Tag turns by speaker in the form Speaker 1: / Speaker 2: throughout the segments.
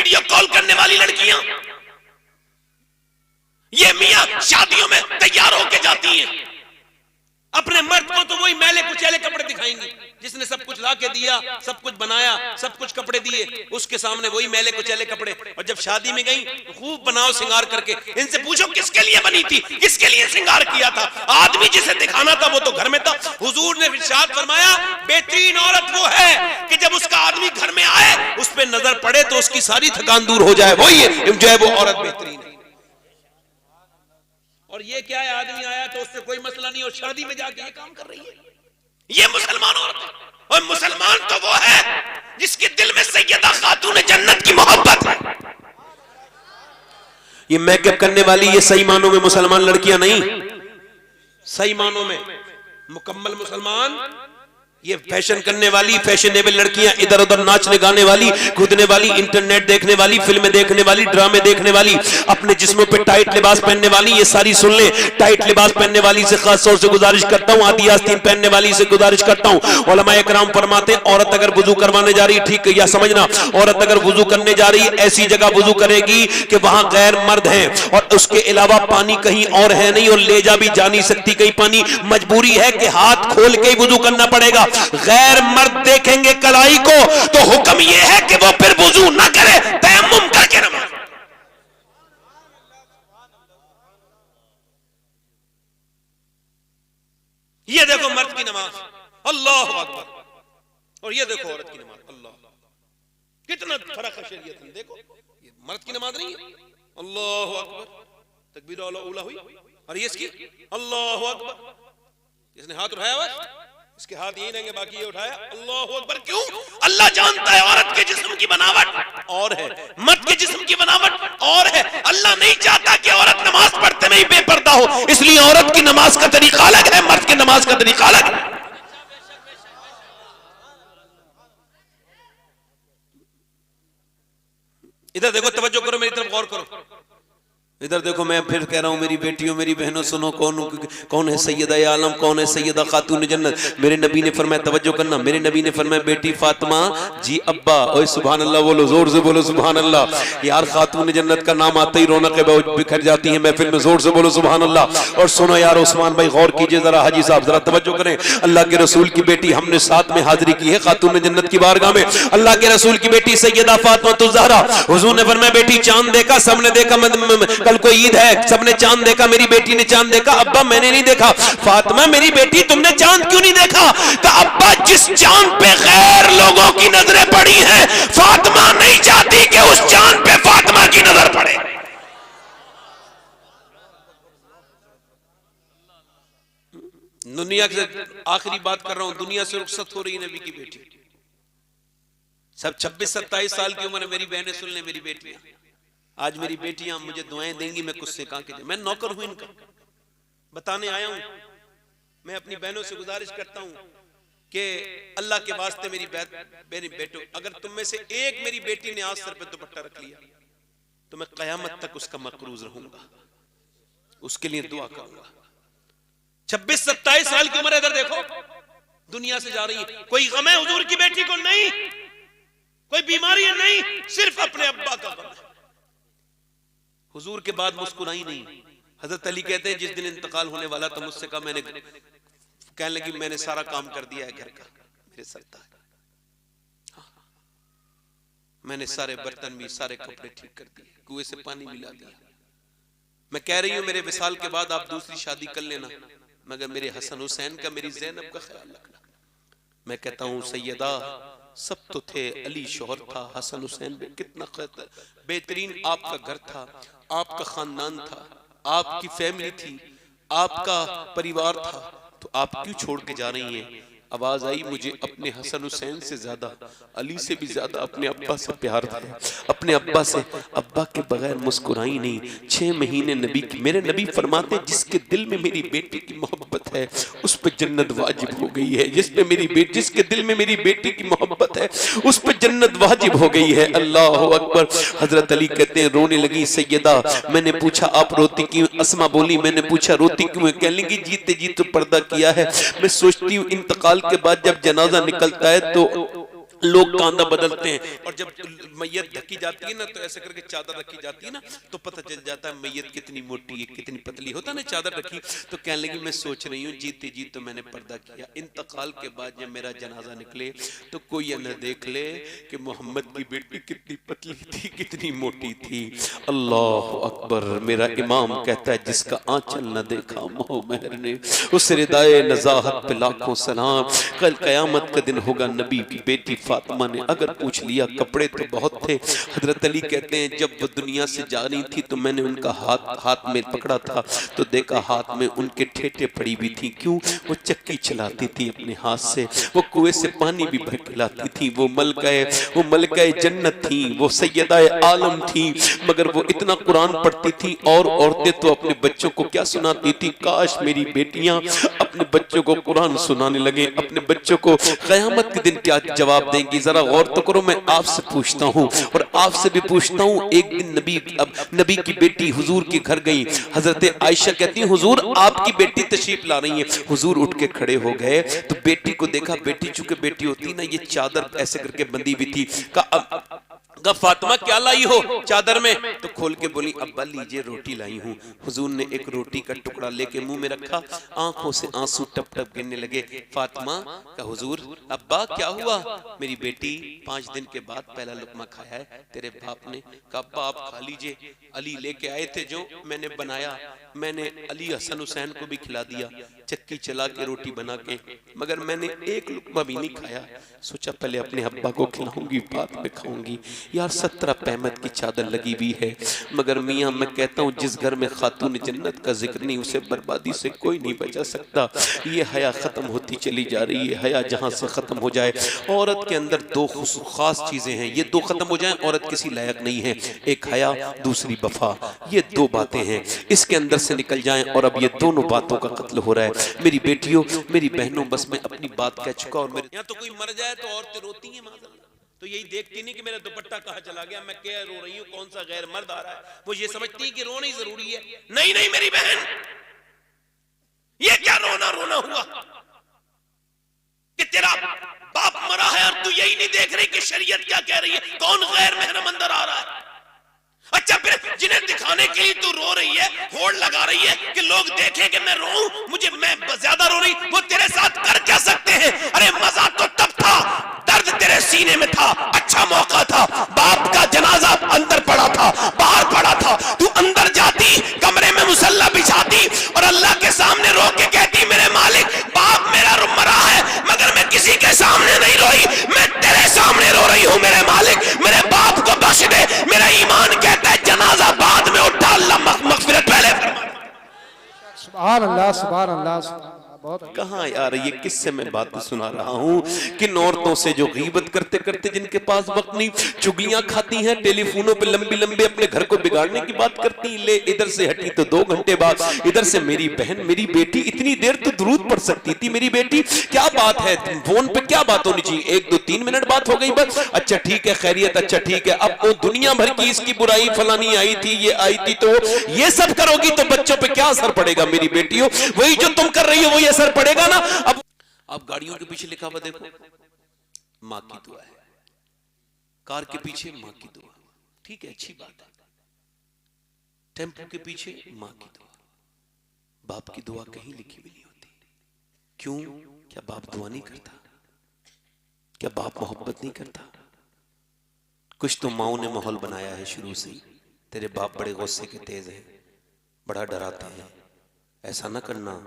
Speaker 1: Video call करने वाली लड़कियां, ये मियां शादियों में तैयार होके जाती हैं, अपने मर्द को तो वही मैले कुचैले कपड़े दिखाएंगी, जिसने सब कुछ ला के दिया, सब कुछ बनाया, सब कुछ कपड़े दिए, उसके सामने वही मैले कुचैले कपड़े। और जब शादी में गई तो खूब बनाओ सिंगार करके। इनसे पूछो किसके लिए बनी थी, किसके लिए सिंगार किया था? आदमी जिसे दिखाना था वो तो घर में था। हुजूर ने इरशाद फरमाया, बेहतरीन औरत वो है कि जब उसका आदमी घर में आए, उस पर नजर पड़े तो उसकी सारी थकान दूर हो जाए, वही जो है वो औरत बेहतरीन है। और ये क्या है, आदमी आया तो उससे कोई मसला नहीं, और शादी में जाके ये काम कर रही है। ये मुसलमान औरत है। और मुसलमान तो वो है जिसके दिल में सैयदा खातून जन्नत की मोहब्बत है। ये मेकअप करने वाली, ये सही मानों में मुसलमान लड़कियां नहीं, सही मानों में मुकम्मल मुसलमान, ये फैशन करने वाली, फैशनेबल लड़कियां, इधर उधर नाचने गाने वाली, कूदने वाली, इंटरनेट देखने वाली, फिल्में देखने वाली, ड्रामे देखने वाली, अपने जिस्मों पे टाइट लिबास पहनने वाली, ये सारी सुन ले। टाइट लिबास पहनने वाली से खास तौर से गुजारिश करता हूं, आदि आस्तीन पहनने वाली से गुजारिश करता हूं। उलमाए किराम फरमाते हैं, औरत अगर वुजू करवाने जा रही, ठीक या समझना, औरत अगर वुजू करने जा रही, ऐसी जगह वुजू करेगी कि वहां गैर मर्द हैं, और उसके अलावा पानी कहीं और है नहीं, और ले जा भी जा नहीं सकती कहीं पानी, मजबूरी है कि हाथ खोल के ही वुजू करना पड़ेगा। गैर मर्द देखेंगे कलाई को तो हुक्म यह है कि वो फिर वुजू ना करे, तयम्मुम करके नमाज। ये देखो मर्द की नमाज, अल्लाह अकबर, और ये देखो औरत की नमाज, अल्लाह, कितना फर्क है शरीयत में। देखो ये मर्द की नमाज नहीं है, अल्लाह अकबर, तकबीर औला हुई, और ये इसकी अल्लाह अकबर, इसने हाथ उठाया हुआ, इसके हाथ यही रहेंगे, बाकी ये उठाया, अल्लाह अकबर। क्यों? अल्लाह जानता है औरत के जिस्म की बनावट और है, मर्द के जिस्म की बनावट और है। अल्लाह नहीं चाहता कि औरत नमाज पढ़ते में ही बेपर्दा हो, इसलिए औरत की नमाज का तरीका अलग है, मर्द की नमाज का तरीका अलग है। इधर देखो, तवज्जो करो, मेरी तरफ गौर करो, इधर देखो। मैं फिर कह रहा हूं, मेरी बेटियों, मेरी बहनों, सुनो, कौन है सैयदा आलम, कौन है सैयदा खातून जन्नत। मेरे नबी ने फरमाया, तवज्जो करना, मेरे नबी ने फरमाया, बेटी फातिमा जी अब्बा, ओए सुभान अल्लाह बोलो, जोर से बोलो सुभान अल्लाह। यार खातून जन्नत का नाम आते ही रौनक बिखर जाती है महफिल में, जोर से बोलो सुभान अल्लाह। और सुनो यार उस्मान भाई, गौर कीजिए जरा, हाजी साहब जरा तवज्जो करें। अल्लाह के रसूल की बेटी हमने साथ में हाजिरी की है खातून जन्नत की बारगाह में। अल्लाह के रसूल की बेटी सैयदा फातिमा तुज़ ज़हरा, हुजूर ने फरमाया, बेटी चांद देखा, सबने देखा, कल को ईद है, सबने चांद देखा, मेरी बेटी ने चांद देखा। अब्बा मैंने नहीं देखा। फातिमा मेरी बेटी तुमने चांद क्यों नहीं देखा? तो अब्बा जिस चांद पे गैर लोगों की नजरें पड़ी हैं, फातिमा नहीं चाहती कि उस चांद पे फातिमा की नजर पड़े। दुनिया से आखिरी बात कर रहा हूं, दुनिया से रुखसत हो रही है नबी की बेटी, सब 26-27 साल की उम्र है। मेरी बहनें सुन ले, मेरी बेटियां, आज मेरी बेटियां मुझे दुआएं देंगी, मैं कुछ सिखा के, मैं नौकर हूं इनका, बताने आया हूं। मैं अपनी बहनों से गुजारिश करता हूं कि अल्लाह के वास्ते मेरी बेटो, अगर तुम में से एक मेरी बेटी ने आज सर पे दुपट्टा रख लिया तो मैं कयामत तक उसका मकरूज रहूंगा, उसके लिए दुआ करूंगा। 26-27 साल की उम्र, इधर देखो, दुनिया से जा रही है। कोई गम है हुजूर की बेटी को? नहीं। कोई बीमारी है? नहीं। सिर्फ अपने अब्बा का गम है। हुजूर के बाद मुस्कुराई नहीं। हजरत अली कहते हैं, जिस दिन इंतकाल होने वाला था, मुझसे कहा, मैंने कहने लगी, मैंने सारा काम कर दिया है घर का, मेरे सरताज, मैंने सारे बर्तन भी, सारे कपड़े ठीक कर दिए, कुएं से पानी भी ला दिया। मैं कह रही हूं, मेरे विसाल के बाद आप दूसरी शादी कर लेना, मगर मेरे हसन हुसैन का, मेरी ज़ैनब का ख्याल रखना। मैं कहता हूं, सैयदा सब तो थे, अली शोहर था, हसन हुसैन कितना बेहतरीन आपका घर था, आपका खानदान था, आपकी फैमिली थी, आपका परिवार था, तो आप क्यों छोड़ के जा रही हैं? आवाज आई, मुझे अपने हसन हुसैन से ज्यादा, अली से भी ज्यादा अपने अब्बा से प्यार था। अपने अब्बा से, अब्बा के बगैर मुस्कुराई नहीं। 6 महीने नबी की, मेरे नबी फरमाते, जिसके दिल में मेरी बेटी की मोहब्बत है उस पर जन्नत वाजिब हो गई है। जिसके दिल में मेरी बेटी की मोहब्बत है उस पर जन्नत वाजिब हो गई है। अल्लाह अकबर। हजरत अली कहते हैं, रोने लगी सैयदा। मैंने पूछा, आप रोती क्यों? अस्मा बोली, मैंने पूछा रोती क्यों? कह लगी, जीते जी तो पर्दा किया है। मैं सोचती हूँ इंतकाल के बाद जब जनाजा निकलता है तो लोग कांदा बदलते हैं, और जब मैयत ढकी जाती है ना तो ऐसे करके चादर रखी जाती है ना, तो पता चल जाता है मैयत कितनी मोटी है कितनी पतली। होता ना चादर रखी, तो कहने लगी मैं सोच रही हूँ जीते जी तो मैंने पर्दा किया, इंतकाल के बाद जब मेरा जनाजा निकले तो कोई न देख ले कि मोहम्मद की बेटी कितनी पतली थी कितनी मोटी थी। अल्लाह अकबर। मेरा इमाम कहता है जिसका आंचल न देखा मोहम्मद ने, उस रिदाए नजाहत पे लाखों सलाम। कल कयामत का दिन होगा, नबी की बेटी फातिमा ने अगर पूछ लिया, कपड़े तो बहुत थे। हजरत अली कहते हैं जब वो दुनिया से जा रही थी तो मैंने उनका हाथ में पकड़ा था तो देखा हाथ में उनके ठेठे पड़ी हुई थी। क्यों? वो चक्की चलाती थी अपने हाथ से, वो कुएं से पानी भी भर के लाती थी। वो मलकाए जन्नत थी, वो सैयदाए आलम थी, मगर वो इतना कुरान पढ़ती थी। और औरतें तो अपने बच्चों को क्या सुनाती थी, काश मेरी बेटियां अपने बच्चों को कुरान सुनाने लगे। अपने बच्चों को क़यामत के दिन क्या जवाब देंगी, जरा गौर तो करो। मैं आपसे पूछता हूँ और आपसे भी पूछता हूँ, एक दिन नबी की बेटी हुजूर के घर गई। हजरत आयशा कहती है हुजूर आपकी बेटी तशरीफ ला रही है। हुजूर उठ के खड़े हो गए तो बेटी को देखा, बेटी चूंकि बेटी होती ना, ये चादर ऐसे करके बंधी हुई थी। कहा फातिमा क्या लाई हो चादर में? तो खोल के बोली अब्बा लीजिए रोटी लाई हूँ। हुजूर ने एक रोटी का टुकड़ा लेके मुंह में रखा, आंखों से आंसू टप टप गिरने लगे। फातिमा का हुजूर अब्बा क्या हुआ? मेरी बेटी 5 दिन के बाद पहला लुकमा खाया है तेरे बाप ने। कहा अब्बा आप खा लीजिए, अली लेके आए थे जो मैंने बनाया, मैंने अली हसन हुसैन को भी खिला दिया चक्की चला के रोटी बना के, मगर मैंने एक लुकमा भी नहीं खाया। सोचा पहले अपने अब्बा को खिलाऊंगी बाद में खाऊंगी। यार 17 पहमत की चादर लगी हुई है, मगर मियाँ मैं कहता हूँ जिस घर में खातून जन्नत का जिक्र नहीं उसे बर्बादी से कोई नहीं बचा सकता। ये हया खत्म होती चली जा रही है। हया जहाँ से खत्म हो जाए, औरत के अंदर 2 खास चीजें हैं, ये 2 खत्म हो जाए औरत किसी लायक नहीं है। एक हया, दूसरी वफा, ये 2 बातें हैं, इसके अंदर से निकल जाएं और अब ये दोनों बातों का कत्ल हो रहा है। मेरी बेटियों मेरी बहनों, बस मैं अपनी बात कह चुका। और मेरे यहाँ तो कोई मर जाए तो औरतें रोती हैं, तो यही देखती नहीं कि मेरा दुपट्टा कहाँ चला गया, मैं क्या रो रही हूँ, कौन सा गैर मर्द आ रहा है। वो ये समझती है कि रोना ही जरूरी है। नहीं नहीं मेरी बहन, ये क्या रोना हुआ कि तेरा बाप मरा है और तू यही नहीं देख रही कि शरीयत क्या कह रही है, कौन गैर महरम अंदर आ रहा है। अच्छा फिर जिन्हें दिखाने के लिए तू रो रही है, होड़ लगा रही है कि लोग देखें कि मैं रो, मैं ज्यादा रो रही, वो तेरे साथ कर क्या सकते हैं। अरे मजा तो तब था, दर्द तेरे सीने में था, अच्छा मौका था, बाप का जनाजा अंदर पड़ा था, बाहर पड़ा था, तू अंदर जाती, कमरे में मुसल्ला बिछाती और अल्लाह के सामने रो के कहती मेरे मालिक बाप मेरा मरा है, मगर मैं किसी के सामने नहीं रोई, मैं तेरे सामने रो रही हूँ। मेरे मालिक मेरे बाप को बख्श दे। मेरा ईमान कहता है जनाजा बाद में उठा, अल्लाह मगफिरत पहले फरमा।
Speaker 2: सुभान अल्लाह सुभान अल्लाह सुभान अल्लाह।
Speaker 1: कहाँ यार ये किससे मैं बात सुना रहा हूँ, किन औरतों से जो गीबत करते करते जिनके पास वक्त नहीं, चुगलियां खाती हैं, टेलीफोनों पे लंबी लंबी अपने घर को बिगाड़ने की बात करती, ले इधर से हटी तो 2 घंटे बाद इधर से मेरी बहन मेरी बेटी इतनी देर तो दुरूद पढ़ सकती थी, मेरी बेटी क्या बात है, फोन पे क्या बात होनी चाहिए, 1 2 3 मिनट बात हो गई बस, अच्छा ठीक है खैरियत, अच्छा ठीक है। अब वो दुनिया भर की इसकी बुराई, फलानी आई थी ये आई थी, तो ये सब करोगी तो बच्चों पे क्या असर पड़ेगा मेरी बेटियों, वही जो तुम कर रही हो वही असर पड़ेगा ना। अब गाड़ियों के पीछे लिखा हुआ देखो मां की दुआ है, कार के पीछे मां की दुआ, ठीक है अच्छी बात है, टेम्पो के पीछे मां की दुआ, बाप की दुआ कहीं लिखी भी नहीं होती। क्यों? क्या बाप दुआ नहीं करता? क्या बाप मोहब्बत नहीं करता? कुछ तो माओ ने माहौल बनाया है शुरू से ही, तेरे बाप बड़े गुस्से के तेज हैं, बड़ा डराते हैं, ऐसा ना करना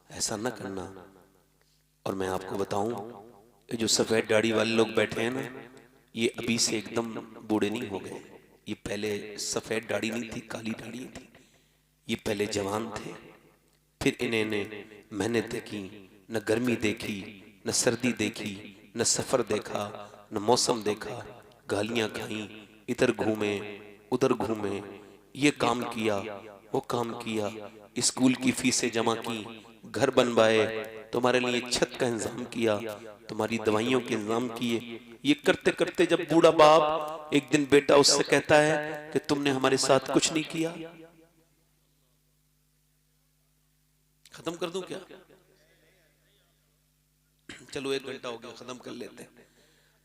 Speaker 1: ऐसा ना करना। और मैं आपको बताऊं, ये जो सफेद दाढ़ी वाले लोग बैठे हैं ना, ये अभी से एकदम बूढ़े नहीं हो गए। ये पहले सफेद दाढ़ी नहीं थी, काली दाढ़ी थी। ये पहले जवान थे, फिर इन्होंने मेहनत की, न गर्मी देखी, न सर्दी देखी, न सफर देखा, न मौसम देखा, गालियां खाई, इधर घूमे उधर घूमे, ये काम किया वो काम किया, स्कूल की फीसें जमा की, घर बनवाए, तुम्हारे लिए छत का इंतजाम किया, तुम्हारी दवाइयों के इंतजाम किए। ये करते करते जब बूढ़ा बाप एक दिन बेटा उससे कहता है कि तुमने हमारे साथ कुछ नहीं किया। खत्म कर दूं क्या? चलो 1 घंटा हो गया, खत्म कर लेते हैं।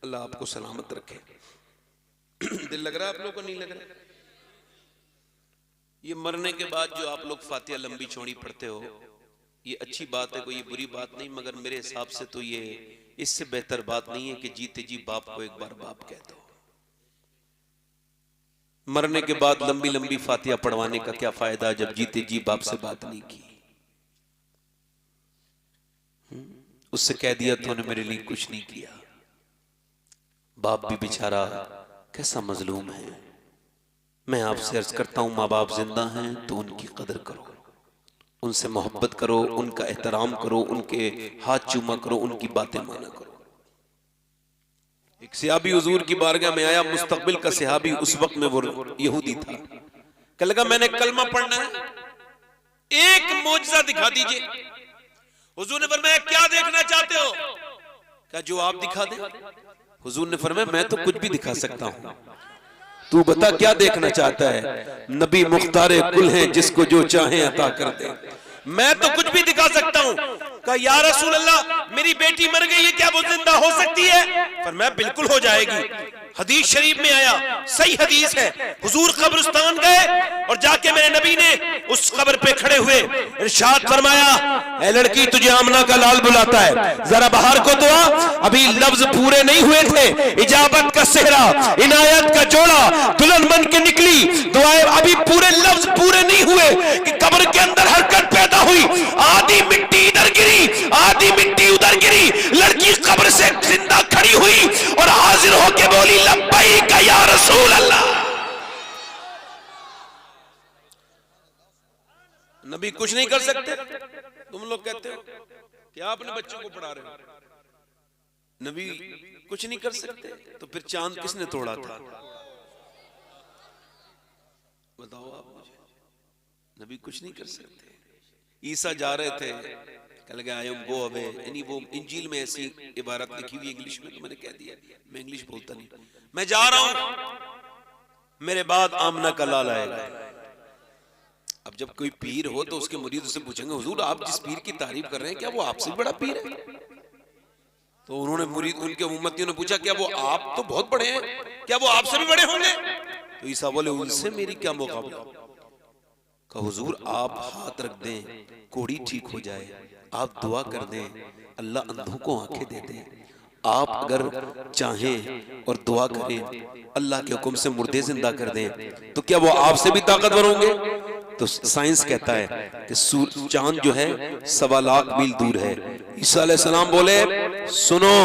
Speaker 1: अल्लाह आपको सलामत रखे। दिल लग रहा है आप लोगों को? नहीं लग रहा? ये मरने के बाद जो आप लोग फातिहा लंबी चौड़ी पढ़ते हो, ये अच्छी बात है, कोई ये बुरी बात नहीं, मगर मेरे हिसाब से तो ये इससे बेहतर बात नहीं है कि जीते जी बाप को एक बार बाप कह दो। मरने के बाद लंबी लंबी फातिहा पढ़वाने का क्या फायदा जब जीते जी बाप से बात नहीं की। उससे कह दिया तूने मेरे लिए कुछ नहीं किया। बाप भी बेचारा कैसा मजलूम है। मैं आपसे अर्ज करता हूं, माँ बाप जिंदा हैं तो उनकी कदर करो, उनसे मोहब्बत करो, उनका एहतराम करो, उनके हाथ चूमा करो, उनकी बातें माना करो। एक सहाबी हुजूर की बारगाह में आया, मुस्तकबिल का सहाबी, उस वक्त में वो यहूदी था। कहने लगा मैंने कलमा पढ़ना है, एक मौजज़ा दिखा दीजिए। हुजूर ने फरमाया क्या देखना चाहते हो? क्या जो आप दिखा दे। हुजूर ने फरमाया मैं तो कुछ भी दिखा सकता हूं, तू बता क्या देखना चाहता है। नबी मुख्तारे कुल हैं, जिसको जो चाहे अता कर दे। मैं तो कुछ भी दिखा सकता हूं। कहा या रसूल अल्लाह मेरी बेटी मर गई है, क्या वो जिंदा हो सकती है? फरमाया बिल्कुल हो जाएगी। हदीस शरीफ में आया, सही हदीस है, हुजूर कब्रिस्तान गए और जाके मेरे नबी ने उस कब्र पे खड़े हुए इरशाद फरमाया, ए लड़की तुझे आमना का लाल बुलाता है, जरा बाहर को तो आ। अभी लफ्ज पूरे नहीं हुए थे, इजाबत का सेहरा, इनायत का जोड़ा, दुल्हन बन के निकली, दुआएं, अभी पूरे लफ्ज पूरे नहीं हुए कि कब्र के अंदर हरकत पैदा हुई। आधी मिट्टी इधर गिरी, आधी मिट्टी उधर गिरी, लड़की कब्र से जिंदा खड़ी हुई और हाजिर होके बोली लब्बैक या रसूल अल्लाह। नबी कुछ नहीं कर सकते? तुम लोग कहते हो क्या अपने बच्चों को पढ़ा रहे हो? नबी कुछ नहीं कर सकते तो फिर चांद किसने तोड़ा था? बताओ आप मुझे। नबी कुछ नहीं कर सकते। ईसा जा रहे थे, कह लगे आई एम गो अवे, यानी वो इंजील में ऐसी इबारत लिखी हुई इंग्लिश में, तो मैंने कह दिया, मैं इंग्लिश बोलता नहीं, मैं जा रहा हूं, मेरे बाद आमना का लाल आएगा। अब जब कोई पीर हो तो उसके मुरीद उससे पूछेंगे हुजूर आप जिस पीर की तारीफ कर रहे हैं क्या वो आपसे बड़ा पीर है? तो उन्होंने मुरीद, उनके उम्मतियों ने पूछा क्या वो आप तो बहुत बड़े हैं, क्या वो आपसे भी बड़े होंगे? तो ईसा बोले उनसे मेरी क्या मुकाबला। कहा हुजूर आप हाथ रख दें कोड़ी ठीक हो जाए, आप दुआ कर दें अल्लाह अंधों को आंखें दे दे, आप अगर चाहें और दुआ करें अल्लाह के हुक्म से मुर्दे जिंदा कर दें तो क्या वो आपसे भी ताकतवर होंगे? तो साइंस कहता है कि चांद जो है 1.25 लाख मील दूर है। ईसा अलैहिस्सलाम बोले सुनो,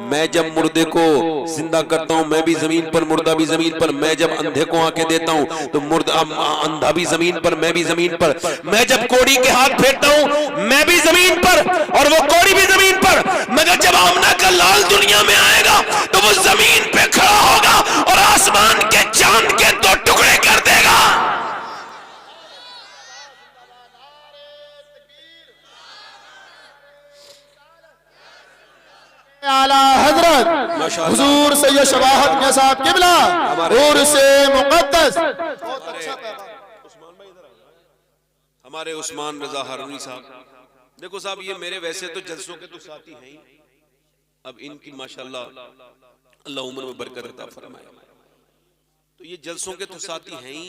Speaker 1: मैं जब मुर्दे को जिंदा करता हूं मैं भी जमीन पर, मुर्दा भी जमीन पर, मैं जब अंधे को आंखें देता हूं तो मुर्दा अंधा भी जमीन पर, मैं भी जमीन पर, मैं जब कोड़ी के हाथ फेरता हूं मैं भी जमीन पर और वो कोड़ी भी जमीन पर, मगर जब आमना का लाल दुनिया में आएगा तो वो जमीन पे खड़ा होगा और आसमान के चांद के 2 टुकड़े कर देगा।
Speaker 2: आला हजरत हुजूर सैयद शवाहत के साथ किबला और से मुकद्दस।
Speaker 1: हमारे उस्मान रजा हारूनी साहब, देखो साहब ये मेरे वैसे तो जलसों के तो साथी हैं ही, अब इनकी माशाल्लाह अल्लाह उम्र में बरकत अता फरमाए, तो ये जलसों के तो साथी हैं ही,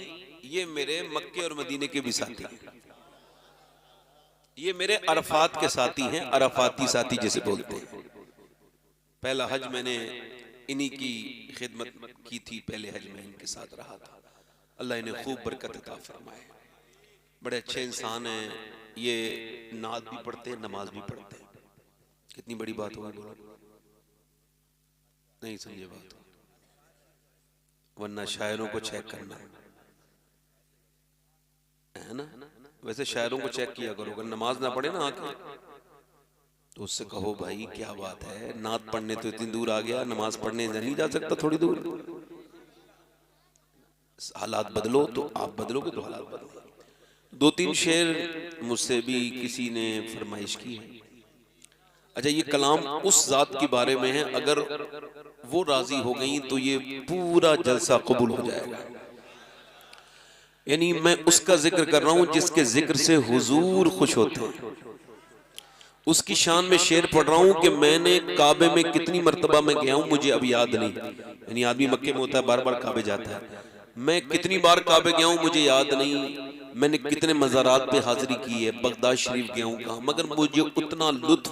Speaker 1: ये मेरे मक्के और मदीने के भी साथी हैं, ये मेरे अरफात के साथी हैं, अरफाती साथी जैसे बोलते हैं। पहला हज मैंने इन्हीं की खिदमत की थी, पहले हज में इनके साथ रहा था, अल्लाह इन्हें खूब बरकत अता फरमाए। बड़े अच्छे इंसान हैं, ये नात भी पढ़ते हैं नमाज भी पढ़ते हैं। कितनी बड़ी बात होगी, बोलो नहीं समझे बात, वरना शायरों को चेक करना है ना। वैसे शायरों को चेक किया करो, अगर नमाज ना पढ़े ना आके तो उससे कहो भाई क्या बात है, नात पढ़ने तो इतनी दूर आ गया, नमाज पढ़ने नहीं जा सकता थोड़ी दूर? हालात बदलो तो आप बदलोगे तो हालात बदलो। 2-3 शेर मुझसे भी किसी ने फरमाइश की है। अच्छा ये कलाम उस जात के बारे में है, अगर वो राजी हो गई तो ये पूरा जलसा कबूल हो जाएगा। यानी मैं उसका जिक्र कर रहा हूं जिसके जिक्र से हुजूर खुश होते हैं, उसकी शान में शेर पढ़ रहा हूं कि मैंने काबे में कितनी मर्तबा मैं गया हूं मुझे अब याद नहीं। यानी आदमी मक्के में होता है बार बार काबे जाता है, मैं कितनी बार काबे गया हूं मुझे याद नहीं। मैंने कितने मज़ारात पे हाजिरी की है, बगदाद शरीफ गया हूं कहाँ, मगर मुझे उतना लुत्फ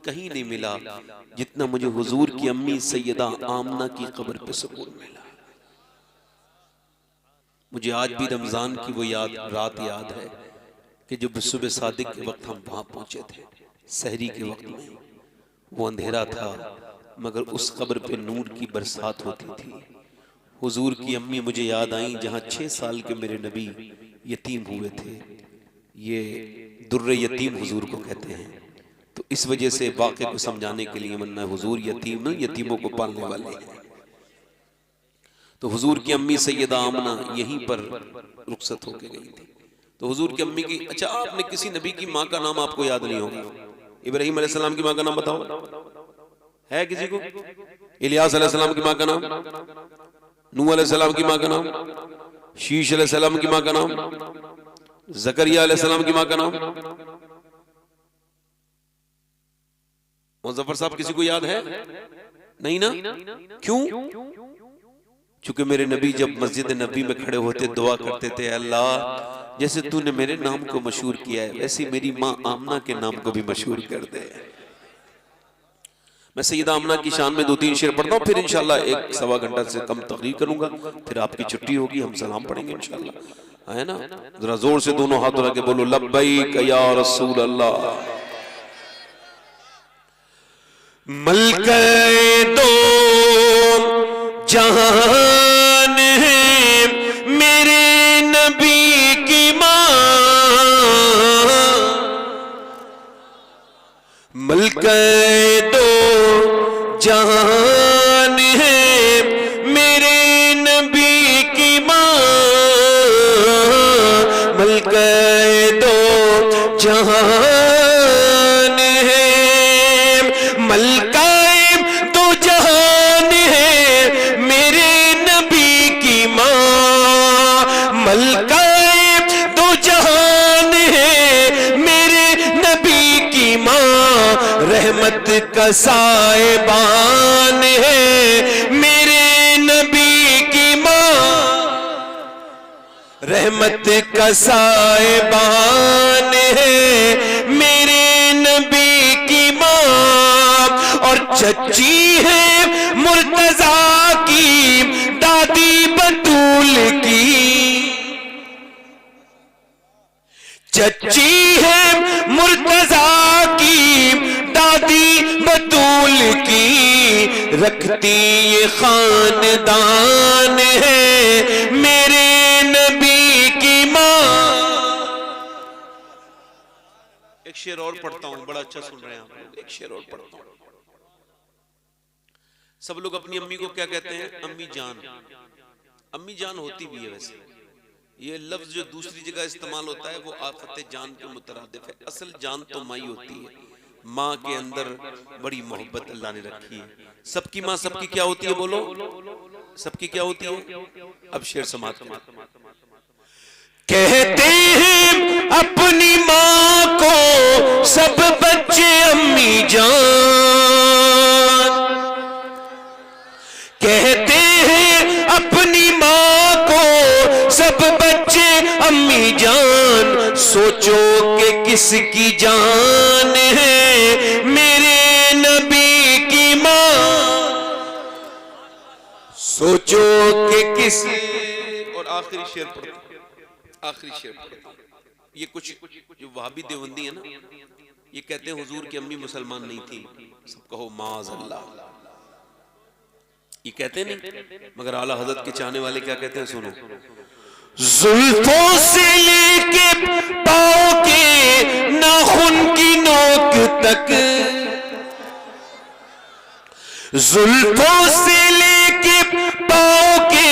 Speaker 1: कहीं नहीं मिला जितना मुझे हुजूर की अम्मी सैयदा आमना की कब्र पे सुकून मिला। मुझे आज भी रमजान की वो रात याद है कि जब सुबह सादिक के वक्त हम वहां पहुंचे थे, सहरी के वक्त में वो अंधेरा था मगर उस कब्र पे नूर की बरसात होती थी। हुजूर की अम्मी मुझे याद आई जहां 6 साल के मेरे नबी यतीम हुए थे। ये दुर्रे यतीम हुजूर को कहते हैं। तो इस वजह से वाक़े को समझाने के लिए वरना हुजूर यतीम यतीमों को पालने वाले हैं। तो हुजूर की अम्मी सैयदा आमना यहीं पर रुखसत होके गई थी। तो हुजूर की अम्मी की, अच्छा आपने किसी नबी की माँ का नाम आपको याद नहीं होगा? इब्राहीम अलैहिस्सलाम की माँ का नाम बताओ, है किसी को? इलियास अलैहिस्सलाम की माँ का नाम, नूह अलैहिस्सलाम की माँ का नाम, शीश अलैहिस्सलाम की माँ का नाम, जकरिया अलैहिस्सलाम की माँ का नाम। मुज़फ्फर साहब किसी को याद है? नहीं ना? क्यों? चूंकि मेरे नबी जब मस्जिद नबी में खड़े होते दुआ करते थे, अल्लाह जैसे तूने मेरे नाम को मशहूर किया है वैसे मेरी माँ आमना के नाम को भी मशहूर कर दे। मैं सैयदा आमना की शान में 2-3 शेर पढ़ता हूँ, फिर इंशाल्लाह 1-1.25 घंटा से कम तकरीर करूंगा, फिर आपकी छुट्टी होगी, हम सलाम पढ़ेंगे इंशाल्लाह, है ना? जरा जोर से दोनों हाथ उठा के बोलो लब्बैक या रसूल अल्लाह। मलके दो जहान है मेरे नबी की माँ, मलके दो जहान है मेरे नबी की माँ, मलके दो जहान है, मलकाए दो जहान है मेरे नबी की माँ, मलकाए दो जहान है मेरे नबी की माँ, रहमत का साहिबान है मेरे नबी की माँ, रहमत का साहिबान है मेरे नबी की माँ, और चच्ची है मुर्तजा की दादी बतूल की, चच्ची है मुर्तजा की दादी बतूल की, रखती ये खानदान है मेरे नबी की माँ। एक शेर और पढ़ता हूं, बड़ा अच्छा सुन रहे हैं आप लोग, एक शेर और पढ़ता हूं। सब लोग अपनी अम्मी को क्या कहते हैं? अम्मी जान। अम्मी जान होती भी है वैसे, ये लफ्ज जो दूसरी जगह इस्तेमाल होता है वो आफत जान के मुतरादिफ है। असल जान तो माई होती है, माँ के अंदर बड़ी मोहब्बत अल्लाह ने रखी है। सबकी माँ सबकी क्या होती है? बोलो, सबकी क्या होती है? अब शेर समाप्त करें। कहते हैं अपनी माँ को सब बच्चे अम्मी जान, कहते हैं अपनी माँ को सब बच्चे अम्मी जान, सोचो कि किसकी जान है मेरे नबी की माँ, सोचो कि किस। और आखिरी शेर पढ़ो, आखिरी शेर पढ़ो। ये कुछ जो वहाबी देवबंदी है ना, ये कहते हैं हुजूर की अम्मी मुसलमान नहीं थी। सब कहो माज़अल्लाह, ये कहते नहीं, मगर आला हजरत के चाहने वाले क्या कहते हैं? सुनो, जुल्फों से लेके पाँव के नाखून की नोक तक, जुल्फों से लेके पाँव के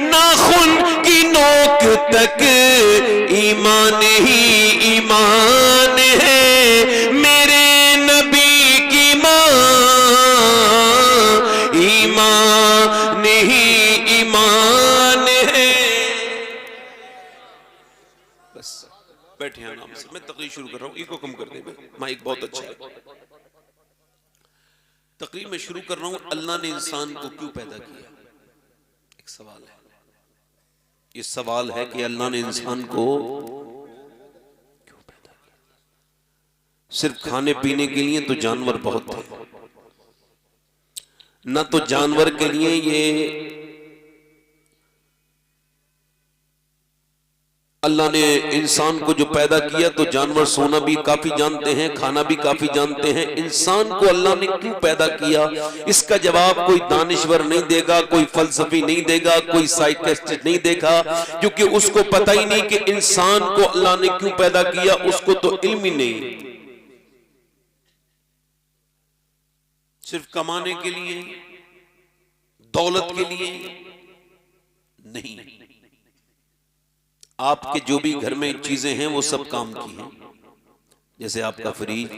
Speaker 1: नाखून की नोक तक, ईमान ही ईमान है मेरे नबी की माँ, ईमान ही ईमान है। बस बैठ बैठे आराम से, मैं तकरीर शुरू कर रहा हूँ, इको कम कर दे, माइक बहुत अच्छा है। तकरीर में शुरू कर रहा हूँ, अल्लाह ने इंसान को क्यों पैदा किया? एक सवाल है, ये सवाल है कि अल्लाह ने इंसान को क्यों पैदा किया? सिर्फ खाने पीने के लिए तो जानवर बहुत थे, ना तो जानवर के लिए ये अल्लाह ने इंसान को जो पैदा किया तो जानवर सोना भी काफी जानते हैं, खाना भी काफी जानते हैं। इंसान को अल्लाह ने क्यों पैदा किया, इसका जवाब कोई दानिश्वर नहीं देगा, कोई फलसफी नहीं देगा, कोई साइकियाट्रिस्ट नहीं देगा, क्योंकि उसको पता ही नहीं कि इंसान को अल्लाह ने क्यों पैदा किया, उसको तो इल्म ही नहीं। सिर्फ कमाने के लिए, दौलत के लिए नहीं, आपके जो भी घर में चीजें हैं वो सब काम की हैं। जैसे आपका फ्रिज,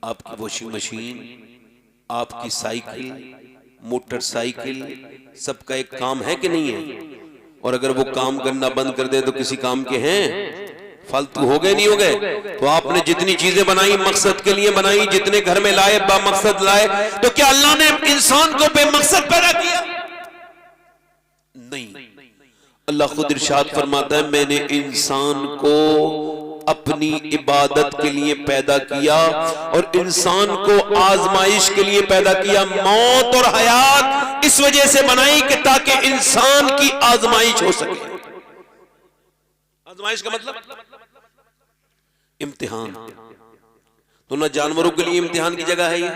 Speaker 1: आपकी वॉशिंग मशीन, आपकी साइकिल, मोटरसाइकिल, सबका एक काम है कि नहीं है? और अगर वो काम करना बंद कर दे तो किसी काम के हैं? फालतू हो गए, नहीं हो गए? तो आपने जितनी चीजें बनाई मकसद के लिए बनाई, जितने घर में लाए बामकसद लाए, तो क्या अल्लाह ने इंसान को बेमकसद पैदा किया? नहीं। अल्लाह खुद इरशाद फरमाता है, मैंने इंसान को अपनी इबादत के लिए पैदा किया और इंसान को आजमाइश के लिए पैदा किया। मौत और हयात इस वजह से बनाई कि ताकि इंसान की आजमाइश हो सके। आजमाइश का मतलब इम्तिहान। तो न जानवरों के लिए इम्तिहान की जगह है ये,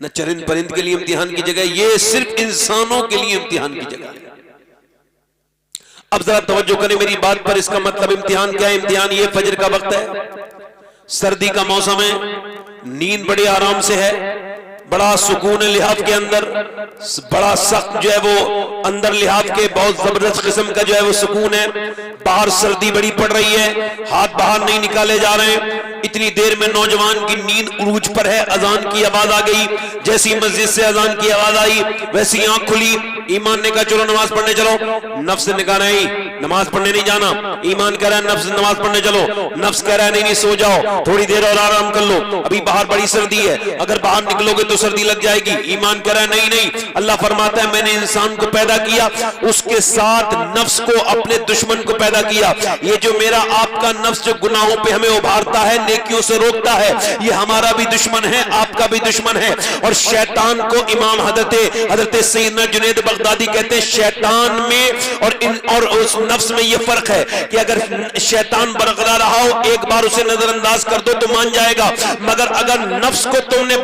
Speaker 1: न चरिंद परिंद के लिए इम्तिहान की जगह, ये सिर्फ इंसानों के लिए इम्तिहान की जगह है। अब जरा तवज्जो करें मेरी बात पर, इसका मतलब इम्तिहान क्या है? इम्तिहान ये फजर का वक्त है, सर्दी का मौसम है, नींद बड़े आराम से है, बड़ा सुकून है लिहाज के अंदर, बड़ा सख्त जो है वो अंदर लिहाज के बहुत जबरदस्त किस्म का जो है वो सुकून है। बाहर सर्दी बड़ी पड़ रही है, हाथ बाहर नहीं निकाले जा रहे हैं। इतनी देर में नौजवान की नींद उरूज पर है, अजान की आवाज आ गई, जैसी मस्जिद से अजान की आवाज आई वैसी आंख खुली। ईमान ने कहा चलो नमाज पढ़ने चलो, नफ्स ने कहा नहीं नमाज पढ़ने नहीं जाना। ईमान कह रहा है नफ्स नमाज पढ़ने चलो, नफ्स कह रहा है नहीं सो जाओ, थोड़ी देर और आराम कर लो, अभी बाहर बड़ी सर्दी है, अगर बाहर निकलोगे तो सर्दी लग जाएगी। ईमान कह रहा है नहीं नहीं। अल्लाह फरमाता है मैंने इंसान को पैदा किया, उसके साथ नफ्स को, अपने दुश्मन को पैदा किया। ये जो मेरा आपका नफ्स जो गुनाहों पे हमें उभारता है, नेकियों से रोकता है, ये हमारा भी दुश्मन है, आपका भी दुश्मन है। और शैतान को इमाम हजरत सैयदना जुनैद बगदादी कहते हैं शैतान में और उस नफ्स में ये फर्क है कि अगर शैतान बरकरार रहा हो, एक बार उसे नजरअंदाज कर दो तो मान जाएगा, मगर अगर नफ्स को तुमने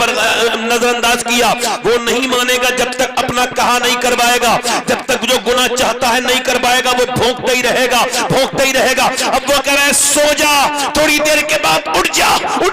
Speaker 1: नजरअंदाज किया वो नहीं मानेगा जब तक अपना कहा नहीं करवाएगा, जब तक जो गुनाह चाहता है नहीं करवाएगा, वो भोंकता ही रहेगा, भोंकता ही रहेगा। अब वो कह रहा है सो जा, थोड़ी देर के बाद उठ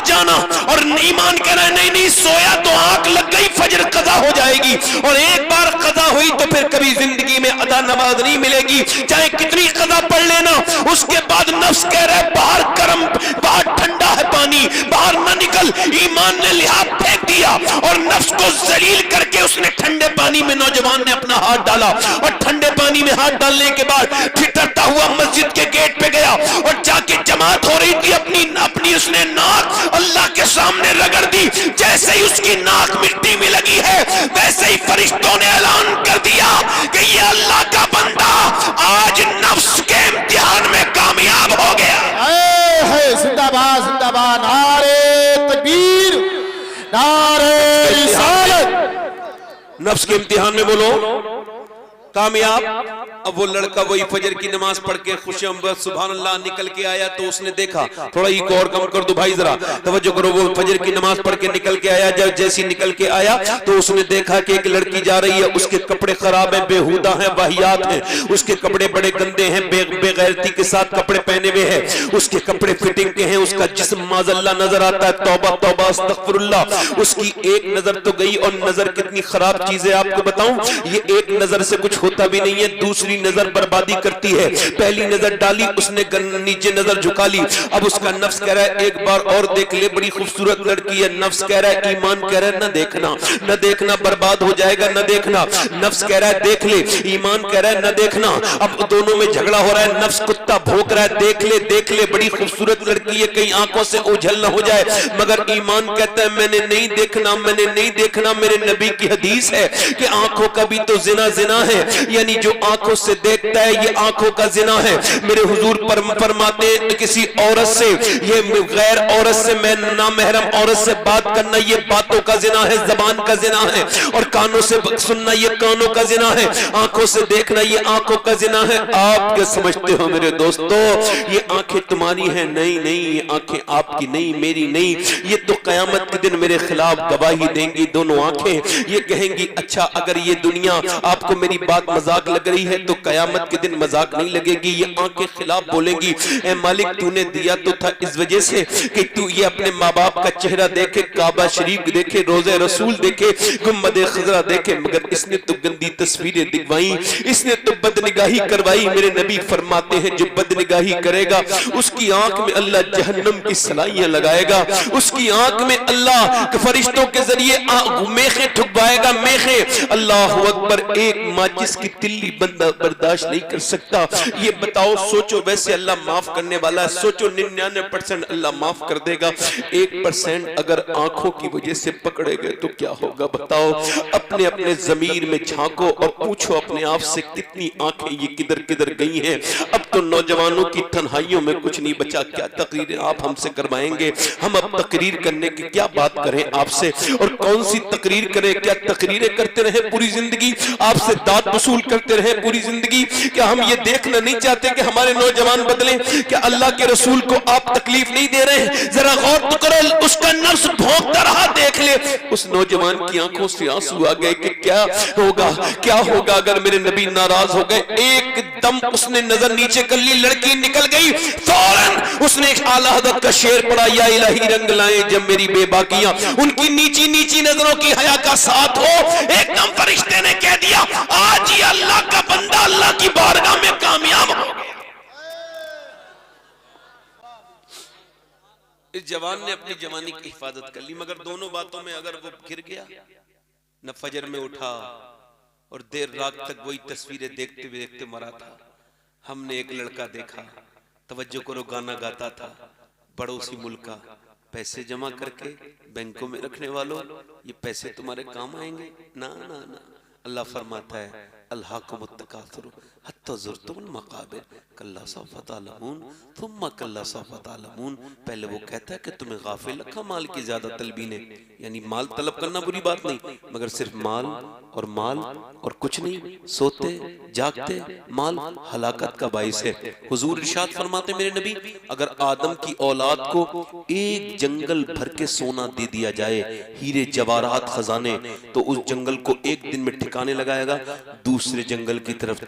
Speaker 1: जाना, और ईमान कह रहा है नहीं नहीं सोया तो आंख लग गई, फजर कज़ा हो जाएगी, और एक बार कज़ा हुई तो फिर कभी जिंदगी में अदा नमाज नहीं मिलेगी, चाहे कितनी कज़ा पढ़ लेना। उसके बाद नफ्स कह रहा है बाहर गर्म, बाहर ठंडा है पानी, बाहर ना निकल। ईमान ने लिहाज फेंक दिया और नफ्स को जलील करके उसने ठंडे पानी में, नौजवान ने अपना हाथ डाला और ठंडे पानी में हाथ डालने के बाद ठिठुरता हुआ मस्जिद के गेट पे गया और जाके जमात हो रही थी, अपनी उसने नाक अल्लाह के सामने रगड़ दी। जैसे ही उसकी नाक मिट्टी में लगी है वैसे ही फरिश्तों ने ऐलान कर दिया कि ये अल्लाह का बंदा आज नफ्स के इम्तिहान में कामयाब हो गया।
Speaker 2: जिंदाबाद जिंदाबाद, नारे तकबीर, नारे रिसालत।
Speaker 1: नफ्स के इम्तिहान में बोलो कामयाब। अब वो लड़का वही फजर की नमाज पढ़ के खुशअम्बर सुभान अल्लाह निकल के आया तो उसने देखा, थोड़ा ही और कम कर दो भाई जरा तवज्जो करो, वो फजर की नमाज पढ़ के निकल के आया। जब जैसी निकल के आया तो उसने देखा कि एक लड़की जा रही है, उसके कपड़े खराब हैं, बेहुदा हैं, वाहियात हैं, उसके कपड़े बड़े गंदे हैं, बेगैरती के साथ कपड़े पहने हुए हैं, उसके कपड़े फिटिंग के हैं, उसका जिस्म माज़अल्लाह नजर आता है। तौबा तौबा अस्तगफिरुल्लाह। उसकी एक नजर तो गई, और नजर कितनी खराब चीज है आपको बताऊं, ये एक नजर से कुछ होता भी नहीं है, दूसरी नजर बर्बादी करती है। पहली नजर डाली उसने, नीचे नजर झुका ली। अब उसका नफ्स कह रहा है एक बार और देख ले, बड़ी खूबसूरत लड़की है। नफ्स कह रहा है, ईमान कह रहा है न देखना, न देखना, बर्बाद हो जाएगा, न देखना। नफ्स कह रहा है देख ले, ईमान कह रहा है न देखना। अब दोनों में झगड़ा हो रहा है, नफ्स को कुत्ता भौंक रहा है, देख ले बड़ी खूबसूरत लड़की है, कहीं आंखों से ओझल ना हो जाए, मगर ईमान कहता है मैंने नहीं देखना। मेरे नबी की हदीस है कि आंखों का भी तो जिना है, यानी जो आंखों से देखता है ये आंखों का जिना है। मेरे हुजूर फरमाते हैं किसी औरत से, ये गैर औरत से, मैं नामहरम औरत से बात करना ये बातों का जिना है, जबान का जिना है, और कानों से सुनना ये कानों का जिना है, आंखों से देखना ये आंखों का जिना है। आप क्या समझते हो मेरे दोस्तों, ये आंखें तुम्हारी हैं? नहीं, ये आंखें आपकी नहीं, मेरी नहीं। ये तो कयामत के दिन मेरे खिलाफ गवाही देंगी दोनों आंखें। ये कहेंगी अच्छा अगर ये दुनिया आपको मेरी बात मजाक लग रही है तो कयामत के दिन मजाक नहीं लगेगी। ये आंखें खिलाफ बोलेंगी, ए मालिक तूने दिया तो था इस वजह से कि तू ये अपने माँ बाप का चेहरा देखे, काबा शरीफ देखे, रोज़े रसूल देखे, गुम्बद खजरा देखे, मगर इसने तो गंदी तस्वीरें दिखवाई, इसने तो बदनिगाही करवाई। मेरे नबी फरमाते हैं जो बदनिगाही करेगा उसकी आंख में अल्लाह जहन्नम की सलाइयां लगाएगा, उसकी आंख में अल्लाह फरिश्तों के जरिए मेखे ठुकवाएगा, मेखे। अल्लाह अकबर, एक माचिस की तिल्ली बंदा बर्दाश्त नहीं कर सकता। ये बताओ, सोचो, वैसे अल्लाह माफ करने वाला है, सोचो 99% अल्लाह माफ कर देगा, 1% अगर आंखों की वजह से पकड़े गए तो क्या होगा बताओ। अपने अपने जमीर में झांको और पूछो अपने आप से कितनी आंखें ये किधर किधर गई हैं। अब तो नौजवानों की तन्हाइयों में कुछ नहीं बचा। क्या तकरीरें आप हमसे करवाएंगे? हम अब तकरीर करने की क्या बात करें आपसे, और कौन सी तकरीर करें? क्या तकरीरें करते रहे पूरी जिंदगी, आपसे दाद वसूल करते रहे पूरी जिंदगी? क्या हम ये देखना नहीं चाहते कि हमारे नौजवान बदले? क्या अल्लाह के रसूल को आप तकलीफ नहीं दे रहे हैं? जरा गौर तो करो, उसका नफ्स भौंकता रहा, देख ले उस नौजवान की आंखों से आंसू आ गए कि क्या होगा अगर मेरे नबी नाराज हो गए। एकदम उसने नजर नीचे कर ली, लड़की निकल गई, फौरन उसने एक आला हज़रत का शेर पढ़ा, या इलाही रंग लाए जब मेरी बेबाकियां उनकी नीची नजरों की हया का साथ हो। एकदम फरिश्ते ने कह दिया आज ये अल्लाह का बंदा अल्लाह की बारगाह में कामयाब हो गया। इस जवान ने अपनी जवानी की हिफाजत कर ली, मगर दोनों बातों में अगर वो गिर गया, न फजर में उठा और देर रात तक वही तस्वीरें देखते मरा था। हमने एक लड़का देखा, तवज्जो करो, गाना गाता था, पड़ोसी मुल्क का, पैसे जमा करके बैंकों में रखने वालों, ये पैसे तुम्हारे काम आएंगे ना। अल्लाह फरमाता है अल्हाकुमुत्तकासुर हत्ता ज़ुरतुमुल मक़ाबिर कल्ला सौफ़ तअलमून थुम्मा कल्ला सौफ़ तअलमून। पहले वो कहता है कि तुम्हें गाफिल रखा माल की ज्यादा तलबी ने, यानी माल तलब करना बुरी बात नहीं, मगर सिर्फ माल और कुछ नहीं, सोते जागते माल हलाकत का बाइस है। हुजूर इरशाद फरमाते मेरे नबी, अगर आदम की औलाद को एक जंगल भर के सोना दे दिया जाए, हीरे जवाहरात खजाने, तो उस जंगल को एक दिन में ठिकाने लगाएगा, दूसरे जंगल की तरफ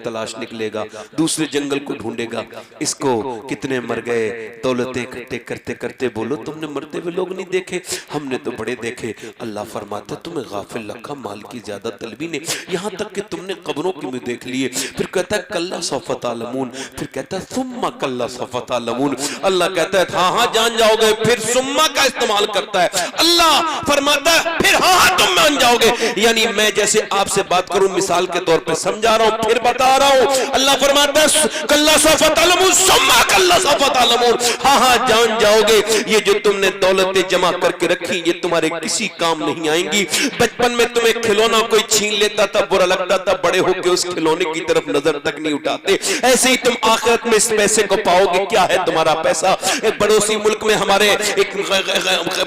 Speaker 1: तलाश निकलेगा, दूसरे जंगल को ढूंढेगा। इसको कितने मर गए, दौलतें इकट्ठे करते करते बोलो तुमने मरते हुए लोग नहीं देखे? हमने तो बड़े देखे। अल्लाह फरमाता तुम्हें गाफिल रखा माल की ज्यादा तलबी ने, यहाँ तक कि तुमने कब्रों की मुँह देख लिए। फिर कहता है कल्ला सौफ़ तअलमून, फिर कहता है सुम्मा कल्ला सौफ़ तअलमून। अल्लाह कहता है हाँ जान जाओगे, फिर सुम्मा का इस्तेमाल करता है। अल्लाह फरमाता है फिर हाँ तुम मान जाओगे। यानी मैं जैसे आपसे बात करूं मिसाल के तौर पे समझा रहा हूं, फिर बता रहा हूं। अल्लाह फरमाता है कल्ला सौफ़ तअलमून सुम्मा कल्ला सौफ़ तअलमून, हाँ जान जाओगे ये जो तुमने दौलतें जमा करके रखी ये तुम्हारे किसी काम नहीं आएंगी। बचपन में तुम्हें खिलौना कोई छीन लेता था, बुरा लगता था, बड़े होकर उस खिलौने की तरफ नजर तक नहीं उठाते। ऐसे ही तुम आखिरत में इस पैसे को पाओगे। क्या है तुम्हारा पैसा? एक पड़ोसी मुल्क में हमारे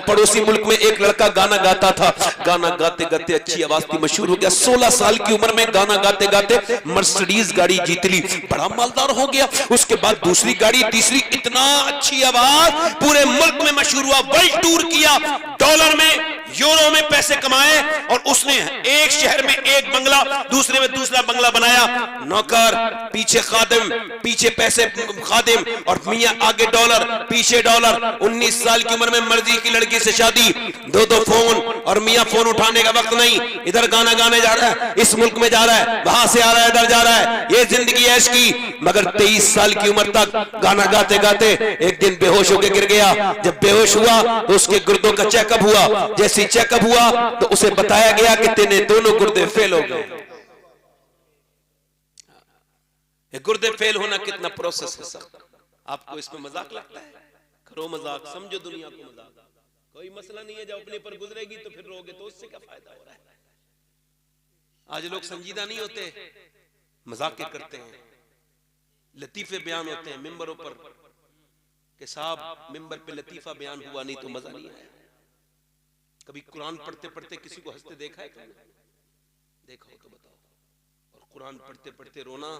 Speaker 1: पड़ोसी मुल्क में एक लड़का गाना गाता था, गाना गाते गाते अच्छी आवाज थी, मशहूर हो गया। 16 साल की उम्र में गाना गाते गाते मर्सिडीज गाड़ी जीत ली, बड़ा मालदार हो गया। उसके बाद दूसरी गाड़ी, तीसरी, इतना अच्छी आवाज, पूरे मुल्क में मशहूर हुआ, वर्ल्ड टूर किया, डॉलर में यूरो में पैसे कमाए, और उसने एक शहर में एक बंगला, दूसरे में दूसरा बंगला बनाया। नौकर, पीछे खादिम, पीछे पैसे खादिम, और मियां आगे डॉलर, पीछे डॉलर। 19 साल की उम्र में मर्जी की लड़की से शादी, दो फोन, और मियां फोन उठाने का वक्त नहीं, इधर गाना गाने जा रहा है, इस मुल्क में जा रहा है, वहां से आ रहा है, इधर जा रहा है, ये जिंदगी ऐश की। मगर 23 साल की उम्र तक गाना गाते गाते एक दिन बेहोश होकर गिर गया। जब बेहोश हुआ तो उसके गुर्दों का चेकअप हुआ। जैसे चेकअप हुआ तो उसे बताया गया कि तेरे दोनों गुर्दे फेल हो गए। ये गुर्दे फेल होना कितना प्रोसेस है सख्त। आपको इसमें मजाक लगता है, करो मजाक, समझो दुनिया को मजाक, कोई मसला नहीं है। जब अपने पर गुजरेगी तो फिर रोगे तो उससे क्या फायदा हो रहा है। आज लोग संजीदा नहीं होते, मजाक करते हैं, लतीफे बयान होते हैं मिंबरों पर कि साहब मिंबर पे लतीफा बयान हुआ नहीं तो मजा नहीं आया। कभी कुरान पढ़ते पढ़ते किसी को हंसते देखा है क्या? देखा हो तो बताओ। और कुरान पढ़ते पढ़ते रोना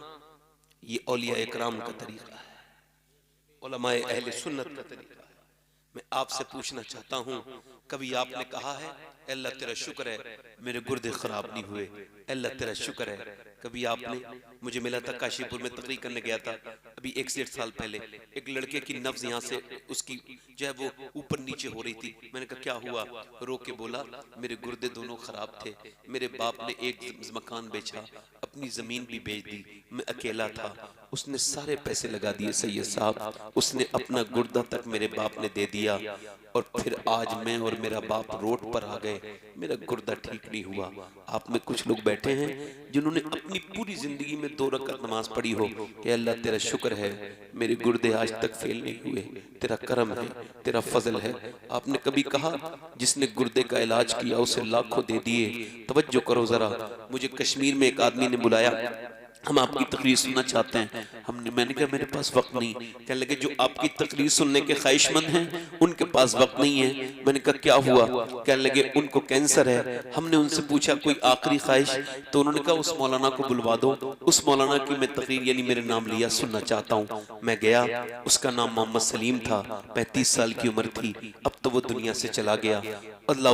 Speaker 1: ये औलिया इकराम का तरीका है, उलमाए अहले सुन्नत का तरीका है। मैं आपसे पूछना चाहता हूं, कभी आपने कहा है अल्लाह तेरा शुक्र है मेरे गुर्दे खराब नहीं हुए, अल्लाह तेरा शुक्र है? कभी आपने, मुझे मिला था काशीपुर में तकरीर करने गया था अभी 1 से 1.5 साल पहले, एक लड़के की नब्ज यहाँ से उसकी जो है वो ऊपर नीचे हो रही थी। मैंने कहा क्या हुआ? रो के बोला मेरे गुर्दे दोनों खराब थे, मेरे बाप ने एक मकान बेचा, अपनी जमीन भी बेच दी, मैं अकेला था, उसने सारे पैसे लगा दिए सैयद साहब, उसने अपना गुर्दा तक मेरे बाप ने दे दिया और फिर आज मैं और मेरा बाप रोड पर आ गए, मेरा गुर्दा ठीक नहीं हुआ। आप में कुछ लोग बैठे हैं जिन्होंने अपनी पूरी जिंदगी में 2 रकात नमाज पढ़ी हो कि अल्लाह तेरा शुक्र है मेरे गुर्दे आज तक फेल नहीं हुए, तेरा करम है, तेरा फजल है। आपने कभी कहा जिसने गुर्दे का इलाज किया उसे लाखों दे दिए? तवज्जो करो जरा। मुझे कश्मीर में एक आदमी ने बुलाया, हम आपकी तकरीर सुनना चाहते हैं। मैंने कहा मेरे पास वक्त नहीं। कहने लगे जो आपकी तकरीर सुनने के ख्वाहिशमंद हैं उनके पास वक्त नहीं है। मैंने कहा क्या हुआ? कहने लगे उनको कैंसर है। हमने उनसे पूछा कोई आखिरी ख्वाहिश? तो उन्होंने कहा उस मौलाना को बुलवा दो, उस मौलाना की मैं तकरीर यानी मेरे नाम लिया सुनना चाहता हूँ। मैं गया, उसका नाम मोहम्मद सलीम था, 35 साल की उम्र थी, अब तो वो दुनिया से चला गया, अल्लाह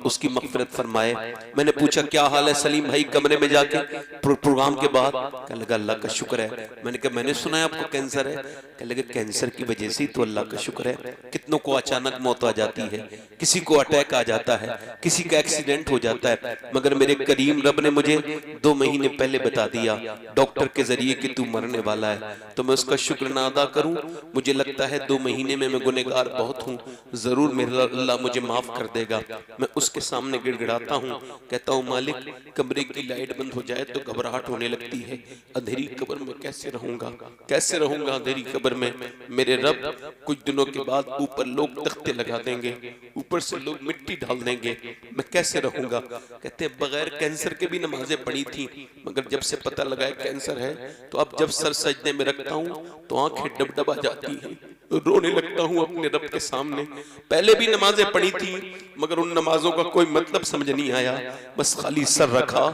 Speaker 1: उसकी मग़फ़िरत फरमाए। मैंने पूछा क्या हाल है सलीम भाई कमरे में जाके प्रोग्राम के बाद? कहने लगा अल्लाह का शुक्र है। मैंने कहा मैंने सुना है आपको कैंसर है? कहने लगे कैंसर की वजह से तो अल्लाह का शुक्र है। कितनों को अचानक मौत आ जाती है, किसी को अटैक आ जाता है, किसी का एक्सीडेंट हो जाता है, मगर मेरे करीम रब ने मुझे 2 महीने पहले बता दिया डॉक्टर के जरिए कि तू मरने वाला है। तो मैं उसका शुक्र ना अदा करूं? मुझे लगता है 2 महीने में मैं गुनहगार बहुत हूँ, जरूर मेरा अल्लाह मुझे माफ कर देगा। मैं उसके सामने गिड़गिड़ाता हूँ, कहता हूँ मालिक कमरे की लाइट बंद हो जाए तो घबराहट होने लगती है, अंधेरी कब्र में कैसे रहूंगा, कैसे रहूंगा अंधेरी कब्र में? मेरे रब कुछ दिनों के बाद ऊपर लोग तख्ते लगा देंगे, ऊपर से लोग मिट्टी डाल देंगे, मैं कैसे रहूंगा? कहते हैं बगैर कैंसर के भी नमाजें पढ़ी थी, मगर जब से पता लगा है कैंसर है तो अब जब सर सजदे में रखता हूँ तो आंखें डबडबा जाती हैं, रोने लगता हूँ अपने रब के सामने। पहले भी नमाजें पढ़ी थी मगर उन नमाजों का कोई मतलब समझ नहीं आया, बस खाली सर रखा,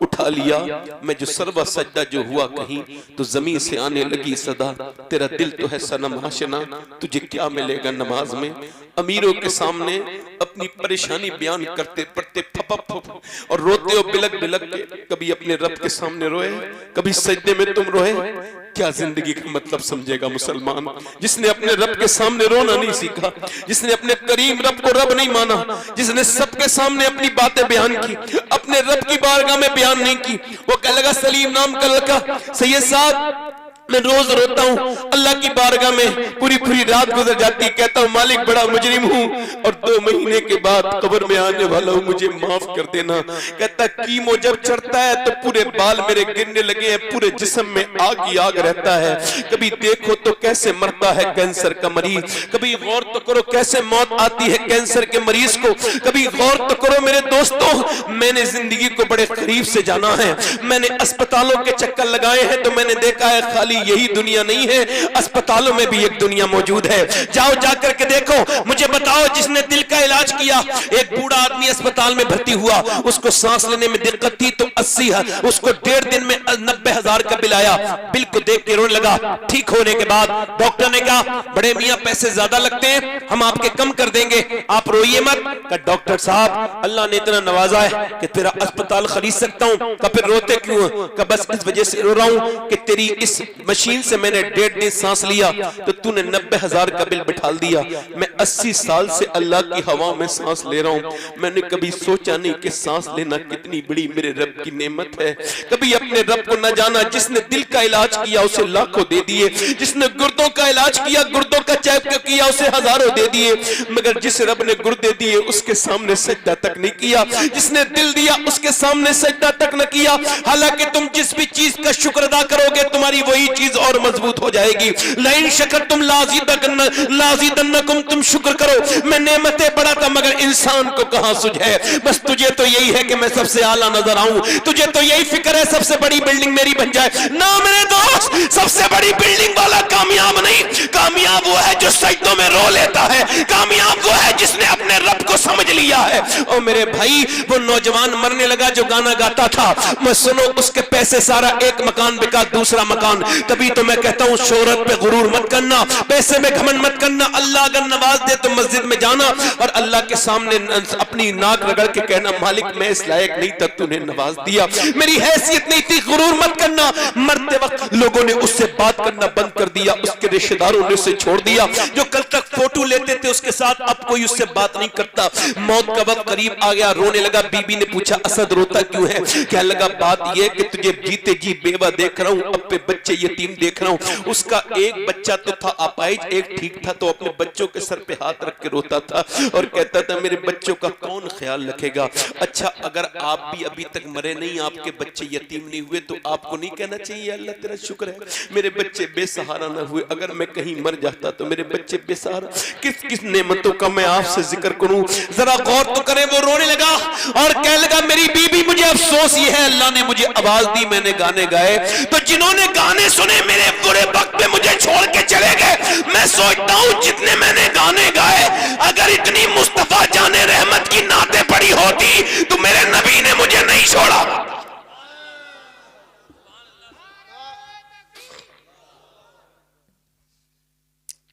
Speaker 1: उठा लिया। मैं जो सरवा सजदा जो हुआ कहीं तो जमीन से आने लगी सदा, तेरा दिल तो है सनम आशना, तुझे क्या मिलेगा नमाज में? अमीरों के सामने अपनी परेशानी बयान करते पढ़ते फप और रोते हो बिलक बिलक के। कभी अपने रब के सामने रोए, कभी सजदे में तुम रोए? क्या जिंदगी का मतलब समझेगा मुसलमान जिसने अपने रब के सामने रोना नहीं सीखा, जिसने अपने करीम रब को रब नहीं माना, जिसने सबके सामने अपनी बातें बयान की, अपने रब की बारगाह में बयान नहीं की। वो कह लगा सलीम नाम का लड़का, सैयद साहब मैं रोज रोता हूँ, अल्लाह की बारगाह में पूरी पूरी रात गुजर जाती, कहता हूँ मालिक बड़ा मुजरिम हूँ और 2 महीने के बाद कब्र में आने वाला हूँ, मुझे माफ कर देना। कहता कीमो जब चढ़ता है तो पूरे बाल मेरे गिरने लगे हैं, पूरे जिस्म में आग ही आग रहता है। कभी देखो तो कैसे मरता है कैंसर का मरीज, कभी गौर तो करो कैसे मौत आती है कैंसर के मरीज को, कभी गौर तो करो मेरे दोस्तों। मैंने जिंदगी को बड़े करीब से जाना है, मैंने अस्पतालों के चक्कर लगाए हैं तो मैंने देखा है खाली यही दुनिया नहीं है, अस्पतालों में भी एक दुनिया मौजूद है। जाओ जाकर के देखो, मुझे बताओ जिसने दिल का इलाज किया, एक बूढ़ा आदमी अस्पताल में भर्ती हुआ, उसको सांस लेने में दिक्कत थी तो 80 उसको 1.5 दिन में 90,000 का बिल आया। बिल को देख के रोने लगा। ठीक होने के बाद डॉक्टर ने कहा बड़े मियां पैसे ज्यादा लगते हैं, हम आपके कम कर देंगे, आप रोइए मत। कहा डॉक्टर साहब अल्लाह ने इतना नवाजा है कि तेरा अस्पताल खरीद सकता हूं। कहा फिर रोते क्यों? कहा बस इस वजह से रो रहा हूं कि तेरी इस मशीन से मैंने 1.5 दिन सांस लिया तो तूने 90,000 का बिल बिठा दिया। मैं 80 साल से अल्लाह की हवा में सांस ले रहा हूँ। मैंने कभी सोचा नहीं कि सांस लेना कितनी बड़ी मेरे रब की नेमत है। कभी अपने रब को न जाना। जिसने दिल का इलाज किया उसे लाखों दे दिए, जिसने गुर्दों का इलाज किया, गुर्दों का चेकअप किया, उसे हजारों दे दिए। मगर जिस रब ने गुर्दे दिए उसके सामने सजदा तक नहीं किया, जिसने दिल दिया उसके सामने सजदा तक न किया। हालांकि तुम जिस भी चीज का शुक्र अदा करोगे तुम्हारी वही चीज और मजबूत हो जाएगी। लाइन शकर तुम लाज़िदन्नकुम, तुम शुक्र करो। मैं नेमतें बढ़ाता मगर इंसान को कहां सुझे। बस तुझे तो यही है कि मैं सबसे आला नजर आऊं, तुझे तो यही फिक्र है सबसे बड़ी बिल्डिंग मेरी बन जाए। ना मेरे दोस्त, सबसे बड़ी बिल्डिंग वाला कामयाब नहीं, कामयाब वो है जो सजदों में रो लेता है। कामयाब वो है जिसने अपने रब को समझ लिया है। और मेरे भाई वो नौजवान मरने लगा जो गाना गाता था, मैं सुनो उसके पैसे सारा, एक मकान बिका दूसरा मकान। तभी तो मैं कहता हूं शोहरत पे गुरूर मत करना, पैसे में घमंड मत करना। अल्लाह अगर नवाज दे तो मस्जिद में जाना और अल्लाह के सामने अपनी नाक रगड़ के कहना मालिक मैं इस लायक नहीं था, तूने नवाज दिया, मेरी हैसियत नहीं थी। गुरूर मत करना। मरते वक्त लोगों ने उससे बात करना बंद कर दिया, उसके रिश्तेदारों ने उसे छोड़ दिया। जो कल तक फोटो लेते थे उसके साथ अब कोई उससे बात नहीं करता। मौत का वक्त करीब आ गया, रोने लगा। बीबी ने पूछा असद रोता क्यों है? कहने लगा बात यह कि तुझे जीते जी बेवा देख रहा हूं, अब पे बच्चे यतीम देख रहा हूं। उसका एक बच्चा तो था अपाहिज, एक ठीक था, तो अपने बच्चों के सर पे हाथ रख के रोता था और कहता था मेरे बच्चों का कौन ख्याल रखेगा। अच्छा अगर आप भी अभी तक मरे नहीं, आपके बच्चे यतीम नहीं हुए, तो आपको नहीं कहना चाहिए अल्लाह तेरा शुक्र है मेरे बच्चे बेसहारा ना हुए। अगर मैं कहीं मर जाता तो मेरे बच्चे बेसहारा। किस किस नेमतों का मैं आपसे जिक्र करूं, जरा गौर तो करें। वो रोने लगा और कहने लगा मेरी बीबी मुझे अफसोस ये है अल्लाह ने मुझे आवाज दी, मैंने गाने गाए, तो जिन्होंने गाने सुने मेरे बुरे वक्त में मुझे छोड़ के चले गए। मैं सोचता हूं जितने मैंने गाने गाए, अगर इतनी मुस्तफा जाने रहमत की नाते पड़ी होती तो मेरे नबी ने मुझे नहीं छोड़ा।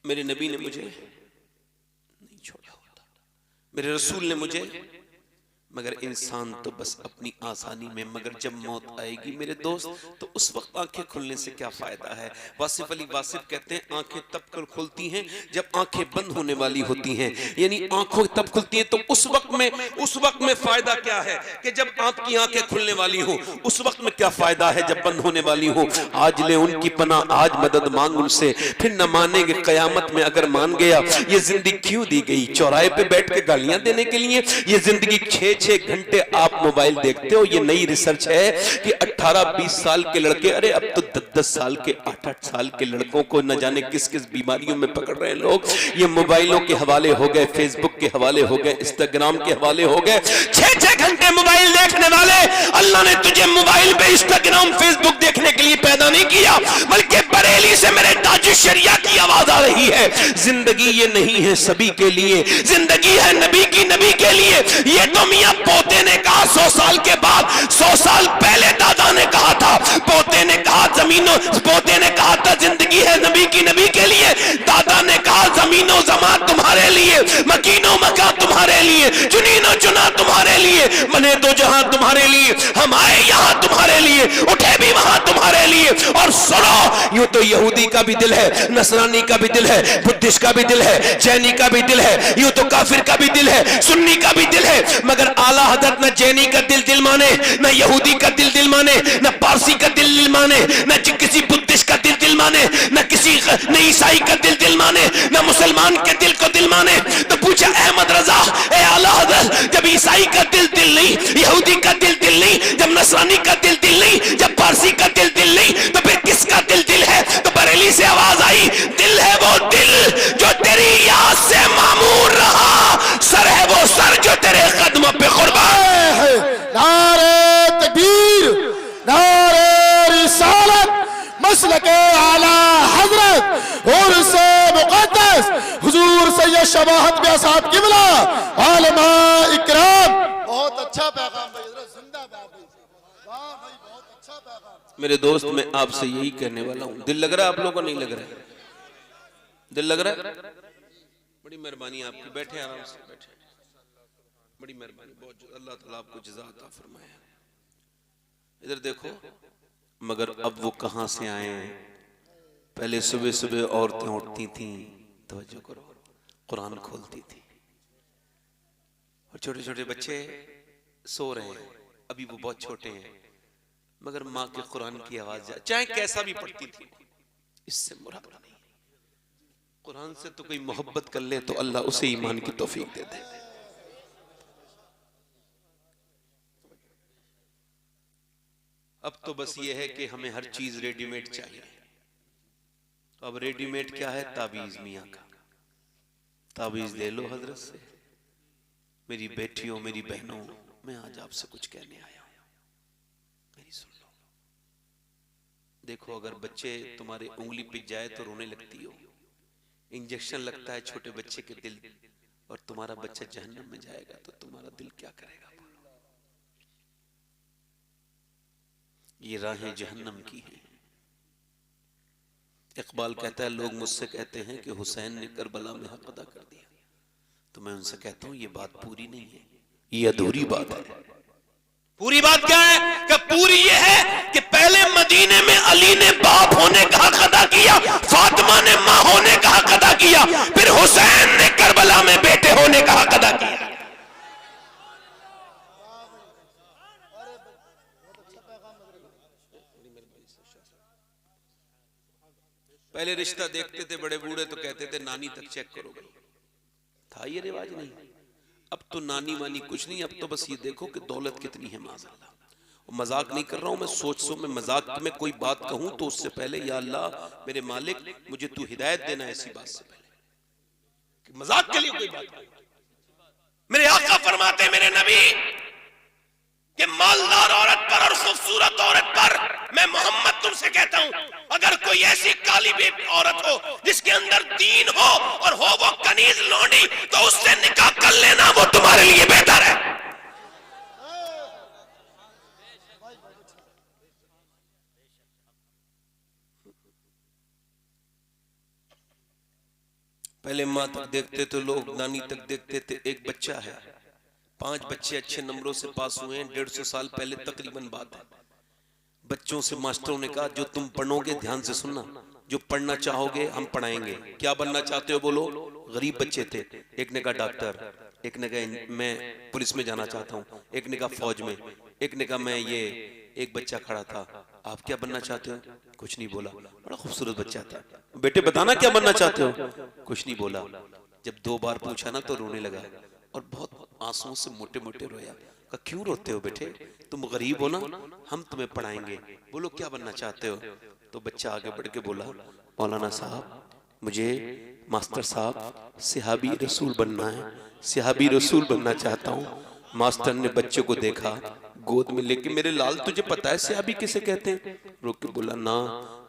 Speaker 1: मेरे नबी ने मुझे नहीं छोड़ा होता, मेरे रसूल ने मुझे। मगर इंसान तो बस अपनी आसानी में, मगर जब मौत आएगी मेरे दोस्त तो उस वक्त आंखें खुलने से क्या फायदा है। वासिफ अली वासिफ कहते हैं आंखें तब कर खुलती हैं जब आंखें बंद होने वाली होती हैं, यानी आंखों तब खुलती हैं तो उस वक्त में फायदा क्या है कि जब आपकी आंखें खुलने वाली हो, उस वक्त में क्या फायदा है जब बंद होने वाली हो। आज ले उनकी पनाह, आज मदद मांग उनसे, फिर न मानेंगे कयामत में अगर मान गया। ये जिंदगी क्यों दी गई? चौराहे पे बैठ के गालियां देने के लिए? ये जिंदगी 6 घंटे आप मोबाइल देखते हो। ये नई रिसर्च है कि 18-20 साल के लड़के, अरे अब तो 10-10 साल के 8-8 साल के लड़कों को न जाने किस किस बीमारियों में पकड़ रहे हैं लोग। ये मोबाइलों के हवाले हो गए, फेसबुक के हवाले हो गए, इंस्टाग्राम के हवाले हो गए। 6-6 घंटे मोबाइल देखने वाले, अल्लाह ने तुझे मोबाइल पे इंस्टाग्राम फेसबुक देखने के लिए पैदा नहीं किया, बल्कि बरेली से मेरे ताजुश शरिया की आवाज आ रही है। जिंदगी ये नहीं है सभी के लिए, जिंदगी है नबी की, नबी के लिए। ये तो मियां पोते ने कहा 100 साल के बाद, 100 साल पहले दादा ने कहा था, पोते ने कहा जमीनों, पोते ने कहा था जिंदगी है नबी की, नबी के लिए। दादा ने कहा जमीनों जमा तुम्हारे लिए, मकीनों मका तुम्हारे लिए, चुनीनो चुना तुम्हारे लिए, बने दो जहां तुम्हारे लिए, हम आए यहां तुम्हारे लिए, उठे भी वहां तुम्हारे लिए। और सुनो, यूं तो यहूदी का भी दिल है, नसरानी का भी दिल है, बुद्धिस्ट का भी दिल है, जैनी का भी दिल है, यूं तो काफिर का भी दिल है, सुन्नी का भी दिल है। मगर आला हजरत न जैनी का दिल माने, न यहूदी का दिल माने, न पारसी का दिल माने, न किसी बुद्धिस्ट का दिल माने, न ईसाई का दिल माने, न मुसलमान के दिल को दिल माने। तो पूछा अहमद रजा, ए आला हजरत, जब ईसाई का दिल नहीं, यहूदी का दिल नहीं, जब नसरानी का दिल नहीं, जब पारसी का दिल नहीं, तो फिर किसका दिल है? तो बरेली से आवाज आई, दिल है वो दिल जो तेरी याद से मामूर रहा, सर है वो सर जो तेरे कदमों पे कुर्बान है।
Speaker 2: नारे तकबीर, नारे रिसालत, मसलके आला हजरत और से मुक़द्दस हुजूर सैयद शबाहत मियां साहब क़िबला आलमा इकराम। बहुत अच्छा पैगाम भाई, जिंदाबाद भाई, वाह भाई, बहुत अच्छा पैगाम।
Speaker 1: मेरे दोस्त मैं आपसे यही कहने वाला हूं, दिल लग रहा है आप लोगों को? नहीं लग रहा है? दिल लग रहा है? बड़ी मेहरबानी आपकी, बैठे आराम से बैठे, बड़ी मेहरबानी, बहुत अल्लाह ताला आपको जज़ा अता फरमाए। इधर देखो, मगर अब वो कहां से आए हैं? पहले सुबह सुबह औरतें उठती थी, तवज्जो करो, कुरान खोलती थी, और छोटे छोटे बच्चे सो रहे हैं, अभी वो बहुत छोटे हैं, मगर माँ के कुरान की आवाज चाहे कैसा भी पढ़ती थी, इससे मुराद नहीं। कुरान से तो कोई मोहब्बत कर ले तो अल्लाह उसे ईमान की तौफीक दे दे। अब तो बस ये है कि हमें हर चीज रेडीमेड चाहिए। तो अब रेडीमेड क्या है? ताबीज। मियाँ का ताबीज ले लो हजरत से। मेरी बेटियों, मेरी बहनों, मैं आज आपसे कुछ कहने आया हूं, मेरी सुन लो। देखो, अगर बच्चे तुम्हारे उंगली पिच जाए तो रोने लगती हो, इंजेक्शन लगता है छोटे बच्चे के दिल, और तुम्हारा बच्चा जहन्नम में जाएगा तो तुम्हारा दिल क्या करेगा? ये राहें जहन्नम की हैं। इकबाल कहता है, लोग मुझसे कहते हैं कि हुसैन ने करबला में हक अदा कर दिया, तो मैं उनसे कहता हूं ये बात पूरी नहीं है, ये अधूरी बात है। पूरी बात क्या है? कि पूरी ये है कि पहले मदीने में अली ने बाप होने का हक अदा किया, फातिमा ने मां होने का हक अदा किया, फिर हुसैन ने करबला में बेटे होने का हक अदा किया। पहले रिश्ता देखते थे बड़े बूढ़े तो कहते थे नानी तक चेक करो, भाई था ये रिवाज नहीं। अब तो नानी वानी कुछ नहीं, अब तो बस ये देखो कि दौलत कितनी है माज़अल्लाह। मजाक नहीं कर रहा हूं मैं, सोच में मजाक में कोई बात कहूं तो उससे पहले या अल्लाह मेरे मालिक मुझे तू हिदायत देना ऐसी बात से पहले, कि मजाक के लिए कोई बात। मेरे आका फरमाते, मेरे नबी, कि मालदार औरत पर और खूबसूरत औरत पर मैं मोहम्मद तुमसे कहता हूं, अगर कोई ऐसी काली बेबी औरत हो जिसके अंदर दीन हो और हो वो कनीज लौंडी, तो उससे निकाह कर लेना, वो तुम्हारे लिए बेहतर है। पहले माँ तक देखते तो लोग, नानी तक देखते थे। एक बच्चा है, 5 बच्चे अच्छे नंबरों से पास हुए हैं, 150 साल पहले तकरीबन बात है। बच्चों से मास्टरों ने कहा, जो तुम पढ़ोगे ध्यान से सुनना, जो पढ़ना चाहोगे हम पढ़ाएंगे। क्या बनना चाहते हो बोलो? गरीब बच्चे थे। एक ने कहा डॉक्टर, एक ने कहा मैं पुलिस में जाना चाहता हूँ, एक ने कहा फौज में, एक ने कहा मैं ये। एक बच्चा खड़ा था, आप क्या बनना चाहते हो? कुछ नहीं बोला। बड़ा खूबसूरत बच्चा था, बेटे बताना क्या बनना चाहते हो? कुछ नहीं बोला। जब 2 बार पूछा ना तो रोने लगा, और बहुत आंसुओं से मोटे मोटे रोया। कहा क्यों रोते हो बेटे, तुम गरीब हो ना, हम तुम्हें पढ़ाएंगे, बोलो क्या बनना चाहते हो? तो बच्चा आगे बढ़ के बोला, मौलाना साहब मुझे मास्टर साहब सिहाबी रसूल बनना है, सिहाबी रसूल बनना चाहता हूँ। मास्टर ने बच्चे को देखा, गोद में लेके, मेरे लाल तुझे पता है सिहाबी किसे कहते हैं? रोक के बोला ना,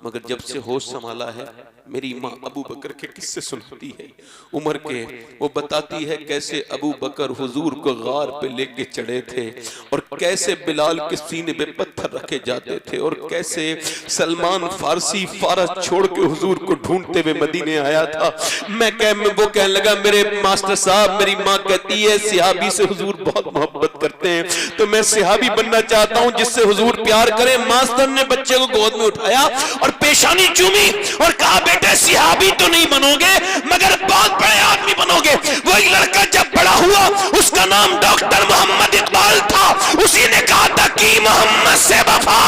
Speaker 1: मगर जब से होश संभाला है मेरी माँ अबू बकर के किस्से सुनाती है उमर के। वो बताती है कैसे अबू बकर हुजूर को गार पे लेके चढ़े थे, और कैसे बिलाल के सीने पे पत्थर रखे जाते थे, और कैसे सलमान फारसी फारस छोड़ के हुजूर को ढूंढते हुए मदीने आया था। वो कहने लगा, मेरे मास्टर साहब, मेरी माँ कहती है सिहाबी से हुजूर बहुत मोहब्बत करते हैं, तो मैं सिहाबी बनना चाहता हूँ जिससे हुजूर प्यार करें। मास्टर ने बच्चे को गोद में उठाया और पेशानी चूमी और कहा, बेटे सिहाबी तो नहीं बनोगे मगर बहुत बड़े आदमी बनोगे। वही लड़का जब बड़ा हुआ, उसका नाम डॉक्टर मोहम्मद इकबाल था। उसी ने कहा था कि मोहम्मद से वफा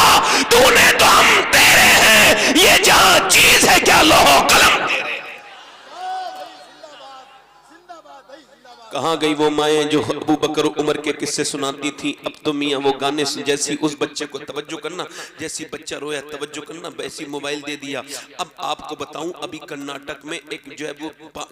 Speaker 1: तूने तो हम तेरे हैं, ये जहां चीज है क्या लोहो कलम तेरे। कहाँ गई वो माएँ जो अबू बकर उमर के किस्से सुनाती थी? अब तो मियाँ वो गाने जैसी उस बच्चे को तवज्जो करना, जैसी बच्चा रोया तवज्जो करना, वैसी मोबाइल दे दिया। अब आपको बताऊं, अभी कर्नाटक में एक जो है वो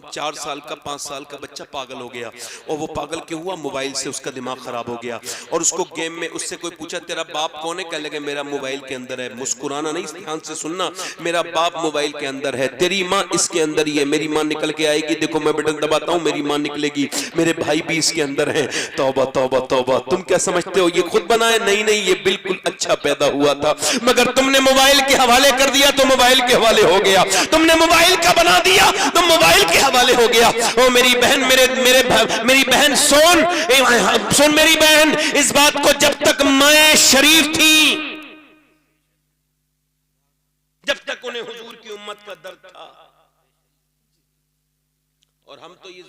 Speaker 1: 4 साल का 5 साल का बच्चा पागल हो गया। और वो पागल क्यों हुआ? मोबाइल से उसका दिमाग खराब हो गया। और उसको गेम में, उससे कोई पूछा तेरा बाप कौन है? कह लगे मेरा मोबाइल के अंदर है। मुस्कुराना नहीं, ध्यान से सुनना, मेरा बाप मोबाइल के अंदर है, तेरी माँ इसके अंदर ही है। मेरी माँ निकल के आएगी, देखो मैं बटन दबाता हूँ मेरी माँ निकलेगी, मेरे भाई भी इसके अंदर हैं। तौबा तौबा तौबा, तुम क्या समझते हो ये खुद बना है? नहीं नहीं, ये बिल्कुल अच्छा पैदा हुआ था, मगर तुमने मोबाइल के हवाले कर दिया तो मोबाइल के हवाले हो गया। तुमने मोबाइल का बना दिया तो मोबाइल के हवाले हो गया। ओ मेरी बहन, मेरी बहन सुन मेरी बहन, इस बात को जब तक माए शरीफ थी, जब तक उन्हें हुजूर की उम्मत का दर्द था। और हम तो ये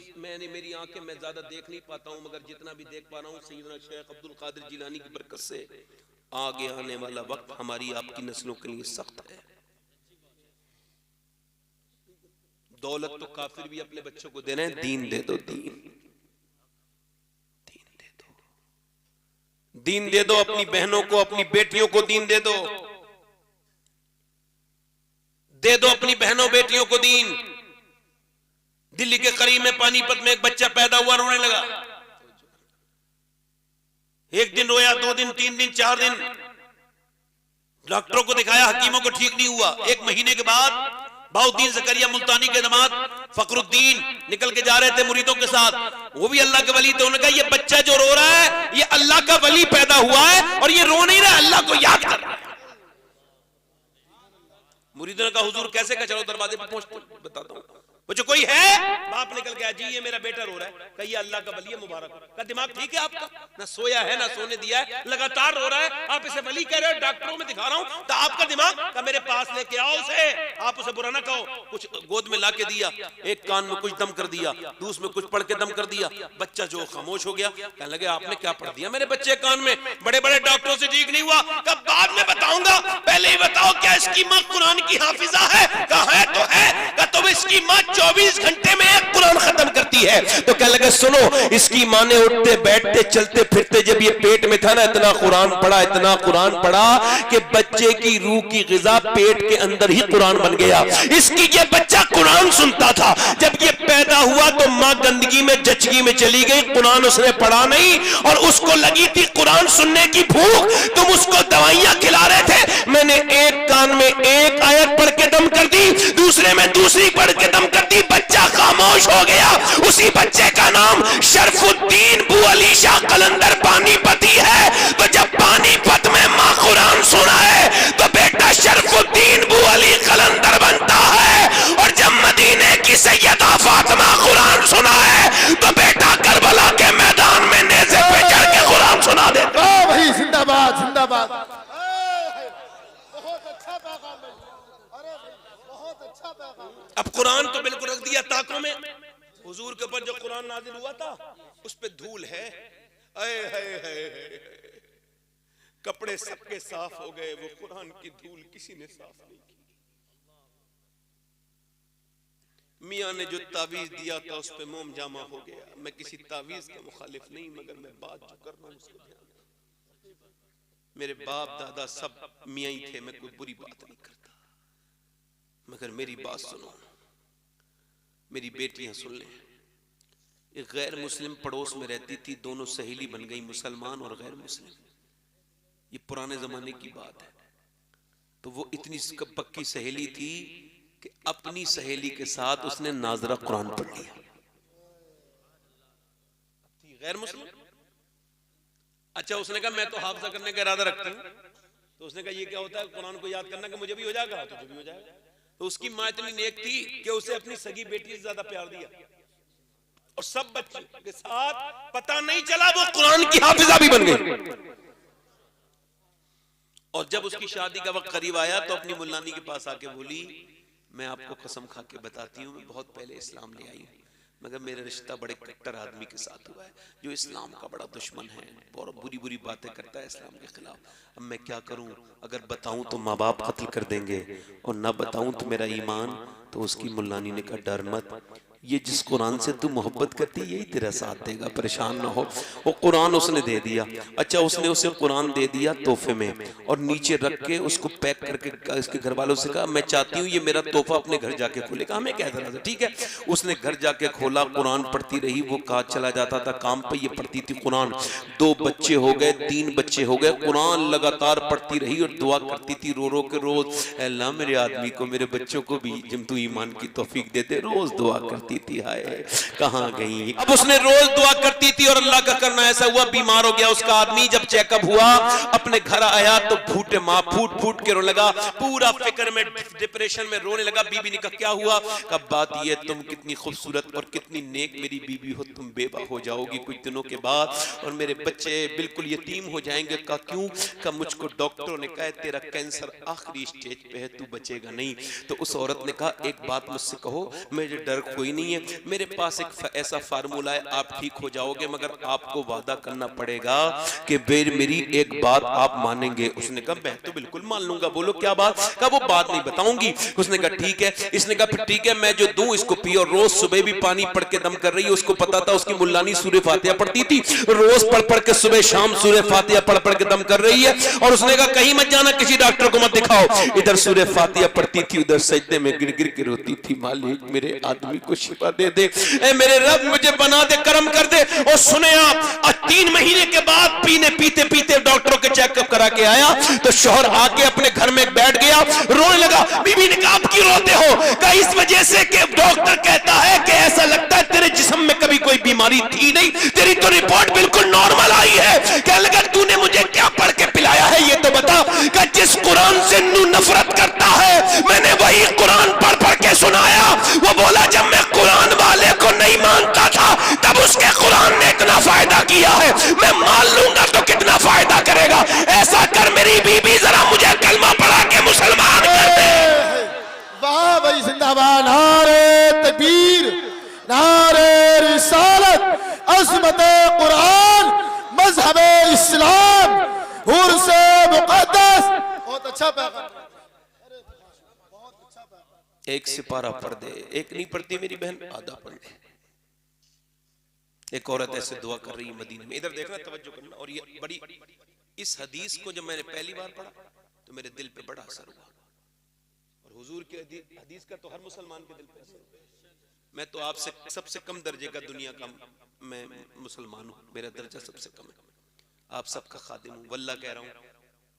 Speaker 1: मेरी आंखें मैं ज्यादा देख नहीं पाता हूं, मगर जितना भी देख पा रहा हूं सैयदना शेख अब्दुल कादिर जिलानी की बरकत से आगे आने वाला वक्त हमारी आपकी नस्लों के लिए सख्त है। दौलत तो काफिर भी अपने बच्चों को दे रहे हैं, दीन दे दो, दीन दे दो, दीन दे दो, अपनी बहनों को अपनी बेटियों को दीन दे दो, दे दो अपनी बहनों बेटियों को दीन। दिल्ली के करीब में पानीपत में एक बच्चा पैदा हुआ, रोने लगा। एक दिन रोया, 2 दिन, 3 दिन, 4 दिन, डॉक्टरों को दिखाया, हकीमों को ठीक नहीं हुआ। 1 महीने के बाद बाउद्दीन ज़करिया मुल्तानी के दामाद फखरुद्दीन निकल के जा रहे थे मुरीदों के साथ, वो भी अल्लाह के वली थे। उन्होंने कहा ये बच्चा जो रो रहा है ये अल्लाह का वली पैदा हुआ है और ये रो नहीं रहा, अल्लाह को याद कर रहा है। मुरीदों ने कहा हुजूर कैसे का, चलो दरवाजे पर पहुंचते बताता हूं। मुझे कोई है? बाप निकल गया, जी ये मेरा बेटा रो रहा है। कहिए अल्लाह का वली है, मुबारक हो। का दिमाग ठीक है आपका? ना सोया है ना सोने दिया है, लगातार रो रहा है, आप इसे वली कह रहे हो, डॉक्टरों में दिखा रहा हूं, तो आपका दिमाग का मेरे पास लेके आओ उसे, आप उसे बुरा ना कहो। कुछ गोद में ला के दिया, एक कान में कुछ दम कर दिया, दूसरे में कुछ पढ़ के दम कर दिया। बच्चा जो खामोश हो गया, कहने लगे आपने क्या पढ़ दिया मेरे बच्चे कान में? बड़े बड़े डॉक्टरों से ठीक नहीं हुआ। कब? बाद में बताऊंगा, पहले ही बताओ क्या इसकी माँ कुरान की हाफिजा है? कहा है तो है। तो इसकी माँ 24 घंटे में एक कुरान खत्म करती है। तो क्या लगे सुनो, इसकी माँ ने उठते बैठते चलते फिरते जब ये पेट में था ना, इतना कुरान पढ़ा, इतना कुरान पढ़ा कि बच्चे की रूह की ग़िज़ा पेट के अंदर ही कुरान बन गया। इसकी ये बच्चा कुरान सुनता था। जब ये पैदा हुआ तो माँ गंदगी में जचगी में चली गई, कुरान उसने पढ़ा नहीं और उसको लगी थी कुरान सुनने की भूख। तुम उसको दवाइयां खिला रहे थे, मैंने एक कान में एक आयत पढ़ के दम कर दी, दूसरे में दूसरी पढ़ के दम कर दी, बच्चा खामोश हो गया। उसी बच्चे का नाम शरफुद्दीन बू अली शाह कलंदर पानीपती है। तो जब पानीपत में माँ कुरान सुना है तो बेटा शरफुद्दीन बू अली कलंदर बनता है, और जब मदीने की सैयदा फातिमा कुरान सुना है तो बेटा करबला के मैदान में नेज़े पे चढ़ के कुरान सुना देता।
Speaker 2: भाई जिंदाबाद जिंदाबाद। बहुत अच्छा पैगाम है, अरे बहुत अच्छा पैगाम।
Speaker 1: अब कुरान तो बिल्कुल रख दिया ताकों में। हुजूर के ऊपर जो कुरान नाजिल हुआ था उस पे धूल है, कपड़े सबके साफ हो गए, वो कुरान की धूल किसी ने साफ नहीं की। मियाँ ने जो तावीज दिया था उस पे मोम जामा हो गया। मैं किसी तावीज का मुखालिफ नहीं, मगर मैं बात जो कर रहा हूं उसको ध्यान रखना। मेरे बाप दादा सब मियाँ ही थे, मैं कोई बुरी बात नहीं करता, मगर मेरी बात सुनो, मेरी बेटियां सुन लें। एक गैर मुस्लिम पड़ोस में रहती थी, दोनों सहेली बन गई, मुसलमान और गैर मुस्लिम। ये पुराने जमाने की बात है। तो वो इतनी पक्की सहेली थी कि अपनी सहेली के साथ उसने नाजरा कुरान पढ़ लिया। गैर मुस्लिम, अच्छा उसने कहा मैं तो हाफिजा करने का इरादा रखती हूँ। तो उसने कहा ये क्या होता है कुरान को याद करना, कि मुझे भी हो जाएगा, तुझे भी हो जाएगा। तो उसकी माँ इतनी नेक थी कि उसे अपनी सगी बेटी से ज्यादा प्यार दिया, और सब बच्चों के साथ पता नहीं चला वो कुरान की हाफिजा भी बन गई। और जब उसकी शादी का वक्त करीब आया तो अपनी मुल्लानी के पास आके बोली, मैं आपको कसम खा के बताती हूँ, मैं बहुत पहले इस्लाम ले आई हूँ, मगर मेरा रिश्ता बड़े कट्टर आदमी के साथ हुआ है जो इस्लाम का बड़ा दुश्मन है और बुरी बुरी बातें करता है इस्लाम के खिलाफ। अब मैं क्या करूं? अगर बताऊं तो माँ बाप कत्ल कर देंगे, और ना बताऊं तो मेरा ईमान। तो उसकी मुल्लानी ने कहा डर मत, ये जिस कुरान से तू मोहब्बत करती है यही तेरा साथ देगा, परेशान ना हो। वो कुरान उसने दे दिया। अच्छा उसने उसे कुरान दे दिया तोहफे में, और नीचे रख के उसको पैक करके इसके घर वालों से कहा मैं चाहती हूँ ये मेरा तोहफा अपने घर जाके खोलेगा। हमें क्या था, ठीक है। उसने घर जाके खोला, कुरान पढ़ती रही, वो कहा चला जाता था काम पे, ये पढ़ती थी कुरान। 2 बच्चे हो गए, 3 बच्चे हो गए, कुरान लगातार पढ़ती रही और दुआ करती थी रो रो के रोज, अल्लाह मेरे आदमी को मेरे बच्चों को भी जब तू ईमान की तौफीक दे दे। रोज दुआ करती होती थी, हाय कहाँ गई। अब उसने रोज दुआ करती थी और अल्लाह का करना ऐसा हुआ, बीमार हो गया उसका आदमी। जब चेकअप हुआ, अपने घर आया तो फूटे माँ फूट फूट के रोने लगा, पूरा फिक्र में डिप्रेशन में रोने लगा। बीबी ने कहा क्या हुआ? कब बात ये तुम कितनी खूबसूरत और कितनी नेक मेरी बीबी हो, तुम बेवा हो जाओगी कुछ दिनों के बाद और मेरे बच्चे बिल्कुल यतीम हो जाएंगे। कहा क्यों? कहा मुझको डॉक्टरों ने कहा तेरा कैंसर आखिरी स्टेज पे है, तू बचेगा नहीं। तो उस औरत ने कहा एक बात मुझसे कहो, मुझे डर कोई नहीं है, मेरे पास एक ऐसा फार्मूला है, आप ठीक हो जाओगे, मगर आपको वादा करना पड़ेगा कि मेरी एक बात आप मानेंगे। उसने कहा मैं तो बिल्कुल मान लूंगा, बोलो क्या बात? कहा वो बात नहीं बताऊंगी। उसने कहा ठीक है। इसने कहा फिर ठीक है, मैं जो दूं इसको पियो। रोज सुबह भी पानी पढ़ के दम कर रही है, उसको पता था उसकी मुल्लानी सूरह फातिहा पढ़ती थी, रोज पढ़ पढ़ के सुबह शाम सूरह फातिहा पढ़ पढ़ के दम कर रही है। और उसने कहा कहीं मत जाना, किसी डॉक्टर को मत दिखाओ। इधर सूरह फातिहा पढ़ती थी, उधर सजदे में गिर गिर के रोती थी, मालिक मेरे आदमी को शिफा दे दे, ए मेरे रब मुझे बना दे, करम कर दे। और सुने आप, 3 महीने के बाद पीने पीते पीते डॉक्टरों के चेकअप करा के आया तो शौहर आके अपने घर में बैठ गया, रोने लगा। बीबी ने कहा आप क्यों रोते हो? कहा इस वजह से कि डॉक्टर कहता है कि ऐसा लगता है तेरे जिस्म में कभी कोई बीमारी थी नहीं, तेरी तो रिपोर्ट बिल्कुल नॉर्मल आई है। कहने लगा तूने मुझे क्या पढ़ के पिलाया है ये तो बता। कहा जिस कुरान से तू नफरत करता है मैंने वही कुरान पढ़ पढ़ के सुनाया। वो बोला जब मैं कुरान वाले को नहीं मानता था तब उसके कुरान ने इतना फायदा किया है, मैं मान लूंगा तो कितना फायदा करेगा। ऐसा कर मेरी बीबी जरा मुझे कलमा पढ़ा के मुसलमान कर दे।
Speaker 2: वाह भाई जिंदाबाद, नारे तकबीर, नारे रिसालत, अज़मत कुरान, मजहब इस्लाम, उर्स मुक़द्दस। बहुत अच्छा पैगाम, बहुत अच्छा पैगाम।
Speaker 1: एक सिपारा पढ़ दे, एक नहीं पढ़ती मेरी बहन, आधा पढ़ दे। एक औरत ऐसे दुआ कर रही है मदीने में, इधर देखना तवज्जो करना। और ये बड़ी, इस हदीस को जब मैंने पहली बार पढ़ा तो मेरे दिल पे बड़ा असर हुआ। और हुजूर के हदीस का तो हर मुसलमान के दिल पे असर हुआ। मैं तो आपसे सबसे कम दर्जे का दुनिया का मैं मुसलमान हूँ, मेरा दर्जा सबसे कम है, आप सबका खादिम हूँ। वल्लाह कह रहा हूँ,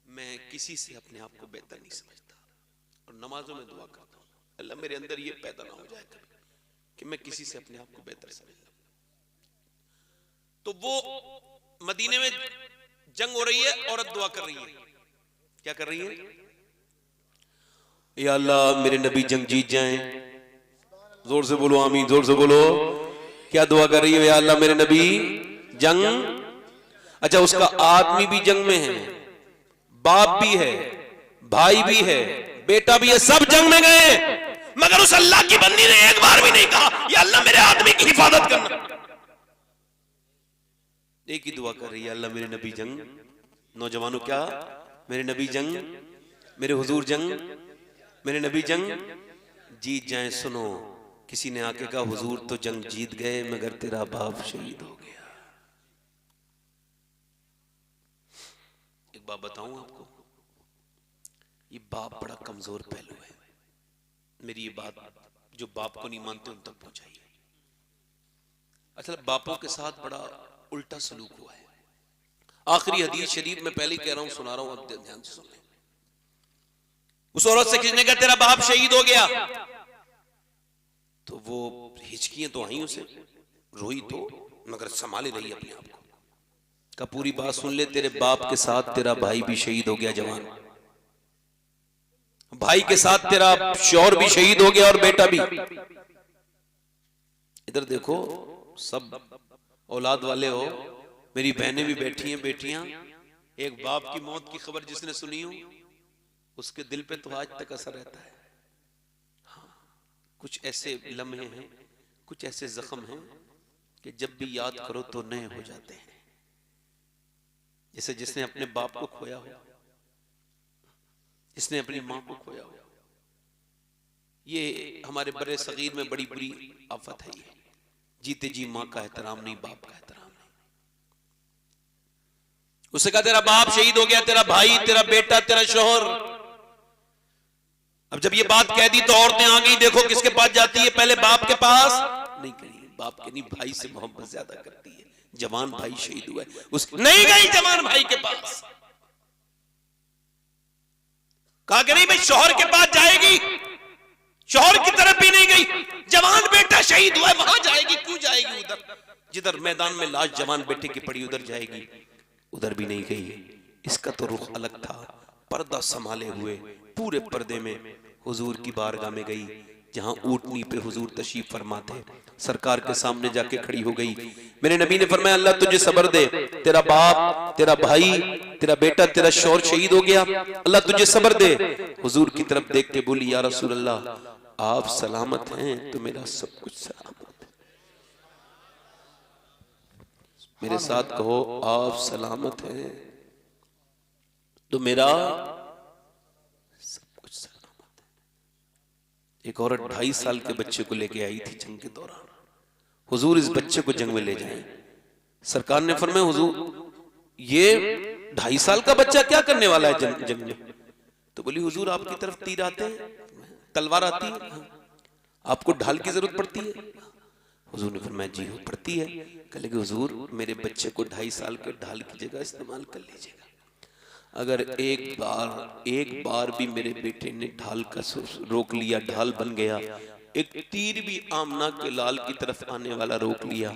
Speaker 1: मैं किसी से अपने आप को बेहतर नहीं समझता और नमाजों में दुआ करता हूँ अल्लाह मेरे अंदर ये पैदा ना हो जाए कभी कि मैं किसी से अपने आप को बेहतर समझता। तो वो मदीने में जंग हो रही है, औरत दुआ कर रही है, क्या कर रही है? या अल्लाह मेरे नबी जंग जीत जाएं, जोर से बोलो आमीन, जोर से बोलो। क्या दुआ कर रही है? या अल्लाह मेरे नबी जंग। अच्छा, उसका आदमी भी जंग में है, बाप भी है, भाई भी है, बेटा भी है, सब जंग में गए, मगर उस अल्लाह की बंदी ने एक बार भी नहीं कहा या अल्लाह मेरे आदमी की हिफाजत करना। एक ही दुआ कर रही है, अल्लाह मेरे नबी जंग। नौजवानों क्या? मेरे नबी जंग, मेरे हुजूर जंग, मेरे नबी जंग जीत जाएं। सुनो, किसी ने आके कहा हुजूर तो जंग जीत गए मगर तेरा बाप शहीद हो गया। एक बात बताऊं आपको, ये बाप बड़ा कमजोर पहलू है। मेरी ये बात जो बाप को नहीं मानते उन तक पहुंचाइए। असल बापों के साथ बड़ा उल्टा सलूक हुआ है। आखिरी हदीस शरीफ में पहले ही कह रहा हूं, सुना रहा हूं, अब ध्यान से सुन लें। उस औरत से किसने कहा तेरा बाप शहीद हो गया, तो वो हिचकियां तो आई उसे, रोई तो, मगर संभाले रही अपने आप को। का पूरी बात सुन ले, तेरे बाप के साथ तेरा भाई भी शहीद हो गया, जवान भाई के साथ तेरा शौहर भी शहीद हो गया और बेटा भी। इधर देखो, सब औलाद वाले हो, मेरी बहनें भी बैठी हैं, बेटियां। एक बाप की मौत की खबर जिसने सुनी हो उसके दिल पे तो आज तक असर रहता है। हाँ, कुछ ऐसे लम्हे हैं, कुछ ऐसे जख्म हैं कि जब भी याद करो तो नए हो जाते हैं। जैसे जिसने अपने बाप को खोया हो, जिसने अपनी मां को खोया हो। ये हमारे बड़े सगीर में बड़ी बुरी आफत है। ये जीते जी मां का एहतराम नहीं, बाप का एहतराम नहीं। उससे कहा तेरा बाप शहीद हो गया, तेरा भाई, तेरा बेटा, तेरा शौहर। अब जब ये बात कह दी तो औरतें आ गई, देखो किसके पास जाती है, पहले बाप के पास नहीं गई, बाप के नहीं, भाई से मोहब्बत ज्यादा करती है। जवान भाई शहीद हुआ है, उस नहीं गई जवान भाई के पास। कहा कि नहीं भाई शौहर के पास जाएगी, शौहर की तरफ भी नहीं गई। जवान बेटा शहीद हुआ है वहां जाएगी, क्यों जाएगी उधर? जिधर मैदान में लाश जवान बेटे की पड़ी उधर जाएगी, उधर भी नहीं गई। इसका तो रुख अलग था, पर्दा संभाले हुए पूरे पर्दे में हुजूर की बारगाह में गई, जहां ऊंटनी पे हुजूर तशरीफ फरमा थे। सरकार के सामने जाके खड़ी हो गई। मेरे नबी ने फरमाया अल्लाह तुझे सब्र दे, तेरा बाप, तेरा भाई, तेरा बेटा, तेरा शौहर शहीद हो गया, अल्लाह तुझे सब्र दे। हुजूर की तरफ देख के बोली या रसूल अल्लाह आप सलामत हैं तो मेरा सब कुछ सलामत है। मेरे साथ कहो आप सलामत हैं तो मेरा सब कुछ सलामत है। एक औरत 2.5 साल के बच्चे को लेके आई थी जंग के दौरान। हुजूर इस बच्चे को जंग में ले जाएं। सरकार ने फरमाया हुजूर ये 2.5 साल का बच्चा क्या करने वाला है जंग में? तो बोली हुजूर आपकी तरफ तीर आते हैं, तलवार आती है, आपको ढाल की जरूरत पड़ती है? हुजूर ने फरमाया जी हो पड़ती है। कह लगे हुजूर मेरे बच्चे को 2.5 साल के ढाल की जगह इस्तेमाल कर लीजिएगा। अगर एक बार भी मेरे बेटे ने ढाल का रोक लिया, ढाल बन गया, एक तीर भी आमना के लाल की तरफ आने वाला रोक लिया,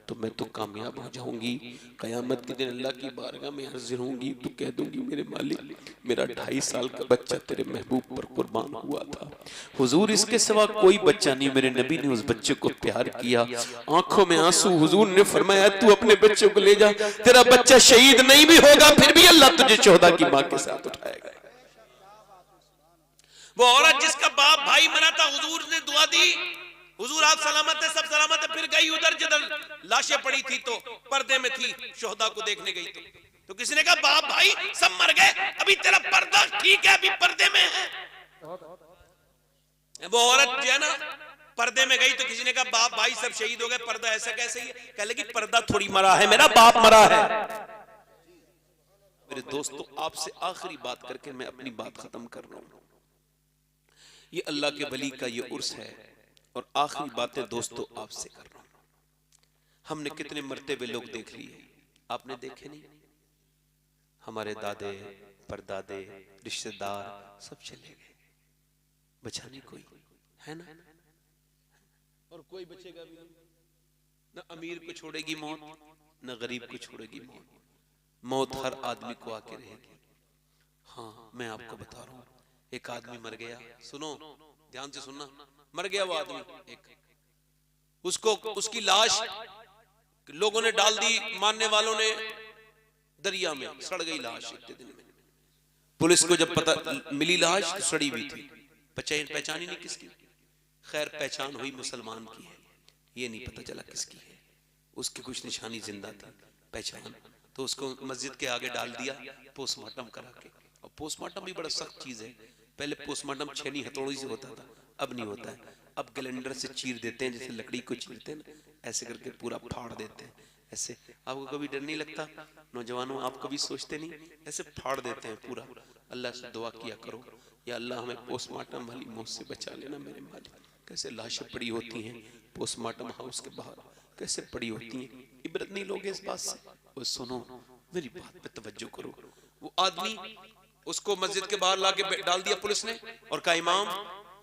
Speaker 1: तो मैं तो कामयाब हो जाऊंगी। कयामत के दिन अल्लाह की बारगाह में हाजिर होंगी तो कह दूंगी मेरे मालिक मेरा 2.5 साल का बच्चा तेरे महबूब पर कुर्बान हुआ था। हुजूर इसके सिवा कोई बच्चा नहीं। मेरे नबी ने उस बच्चे को प्यार किया, आंखों में आंसू। हुजूर ने फरमाया तू अपने बच्चे को ले जा, तेरा बच्चा शहीद नहीं भी होगा फिर भी अल्लाह तुझे शोहदा की मां के साथ उठाएगा। वो औरत जिसका बाप भाई मरा था, हुजूर ने दुआ दी, हुजूर आप सलामत है, सब सलामत है, फिर गई उधर जिधर लाशें पड़ी थी तो पर्दे में थी, शोहदा को देखने गई तो किसी ने कहा बाप भाई सब मर गए, अभी तेरा पर्दा ठीक है, अभी पर्दे में है। वो औरत जो है ना पर्दे में गई तो किसी ने कहा बाप भाई सब शहीद हो गए, पर्दा ऐसा कैसे ही है? कह लगी पर्दा थोड़ी मरा है, मेरा बाप मरा है। मेरे दोस्तों आपसे आखिरी बात करके मैं अपनी बात खत्म कर रहा हूं। ये अल्लाह के वली का ये उर्स है और आखिरी बातें दोस्तों आपसे कर रहा हूं। हमने कितने मरते हुए लोग देख लिए, आपने देखे नहीं? हमारे दादे परदादे रिश्तेदार सब चले गए, बचा नहीं कोई, है ना? और कोई बचेगा भी नहीं। न अमीर को छोड़ेगी मौत, न गरीब को छोड़ेगी मौत। मौत हर आदमी को आके रहेगी। हाँ मैं आपको बता रहा हूं, एक आदमी मर गया, सुनो ध्यान से सुनना, मर गया वो आदमी एक, उसको उसकी लाश लोगों ने डाल दी, मानने वालों ने दरिया में, सड़ गई लाश इतने दिन में। पुलिस को जब पता मिली लाश तो सड़ी हुई थी, पहचान ही नहीं किसकी। खैर पहचान हुई मुसलमान की है, ये नहीं पता चला किसकी है, उसकी कुछ निशानी जिंदा थी, पहचान। तो उसको मस्जिद के आगे डाल दिया पोस्टमार्टम करा के। और पोस्टमार्टम भी बड़ा सख्त चीज है। पहले पोस्टमार्टम छेनी हथौड़ी से होता था, अब नहीं होता है, अब कैलेंडर से चीर देते हैं, जैसे लकड़ी को चीरते हैं ना, ऐसे करके पूरा फाड़ देते हैं। ऐसे आपको कभी डर नहीं लगता नौजवानों? आप कभी सोचते नहीं? ऐसे फाड़ देते हैं पूरा। अल्लाह से दुआ किया करो, या अल्लाह हमें पोस्टमार्टम वाली मौत से बचा लेना मेरे मालिक। कैसे लाशें पड़ी होती हैं पोस्टमार्टम हाउस के बाहर, कैसे पड़ी होती हैं, इबरत नहीं लोगे इस बात से? और सुनो मेरी बात पे तवज्जो करो। वो आदमी उसको मस्जिद के बाहर लाके डाल दिया पुलिस ने, और कहा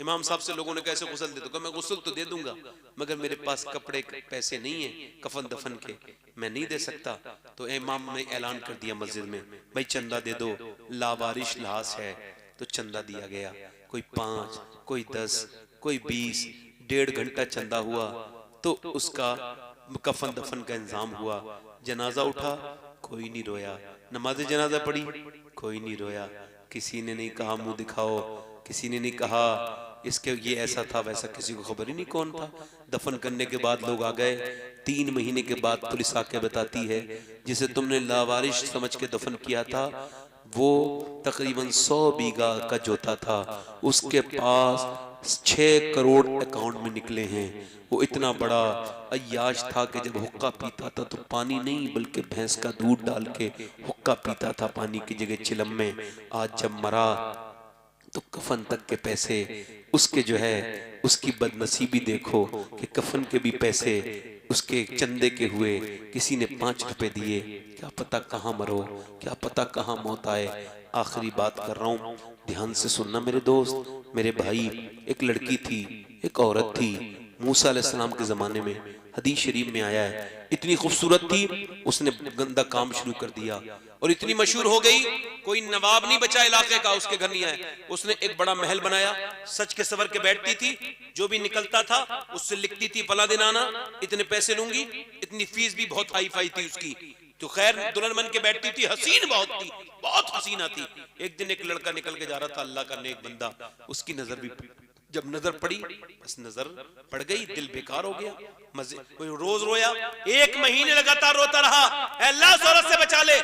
Speaker 1: इमाम साहब से लोगों ने कैसे गुस्ल दे दो? मैं गुस्ल तो दे दूंगा, मगर मेरे पास कपड़े पैसे नहीं है कफन दफन के, मैं नहीं दे सकता। तो इमाम ने ऐलान कर दिया मस्जिद में, भाई चंदा दे दो, लावारिश लाश है। तो चंदा दिया गया, कोई 5, कोई 10, कोई 20, 1.5 घंटा चंदा हुआ तो उसका कफन दफन का इंतजाम हुआ। जनाजा उठा, कोई नहीं रोया। नमाज जनाजा पढ़ी, कोई नहीं रोया। किसी ने नहीं कहा मुंह दिखाओ, किसी ने नहीं कहा इसके ये ऐसा था वैसा, किसी को खबर ही नहीं कौन था। दफन करने के बाद लोग आ गए, 3 महीने के बाद पुलिस आके बताती है जिसे तुमने लावारिश समझ के दफन किया था वो तकरीबन 100 बीघा का जोता था, उसके पास 6 करोड़ अकाउंट में निकले हैं। वो इतना बड़ा अय्याश था कि जब हुक्का पीता था तो पानी नहीं बल्कि भैंस का दूध डाल के हुक्का पीता था पानी की जगह चिलम में। आज जब मरा तो कफन तक के पैसे उसके जो है उसकी बदनसीबी देखो कि कफन के भी पैसे उसके चंदे के हुए, किसी ने 5 रुपए दिए। क्या पता कहाँ मरो, क्या पता कहाँ मौत आए। आखिरी बात कर रहा हूँ, ध्यान से सुनना मेरे दोस्त मेरे भाई। एक लड़की थी, एक औरत थी, मूसा अलैहिस्सलाम के ज़माने में हदीस शरीफ में आया है, इतनी खूबसूरत थी, उसने गंदा काम शुरू कर दिया और इतनी मशहूर हो गई, कोई नवाब नहीं बचा इलाके का उसके घर नहीं आया। उसने एक बड़ा महल बनाया, सच के सवर के बैठती थी, जो भी निकलता था उससे लिखती थी फला दिन आना, इतने पैसे लूंगी, इतनी फीस भी बहुत हाई फाई थी उसकी। तो खैर दुल्हन बन के बैठती थी, हसीन बहुत थी, बहुत हसीना थी। एक दिन एक लड़का निकल के जा रहा था, अल्लाह का नेक बंदा, उसकी नजर भी, जब नजर पड़ी बस नजर पड़ गई, दिल बेकार हो गया, मजे रोज रोया, 1 महीने लगातार रोता रहा, अल्लाह इस औरत से बचा ले।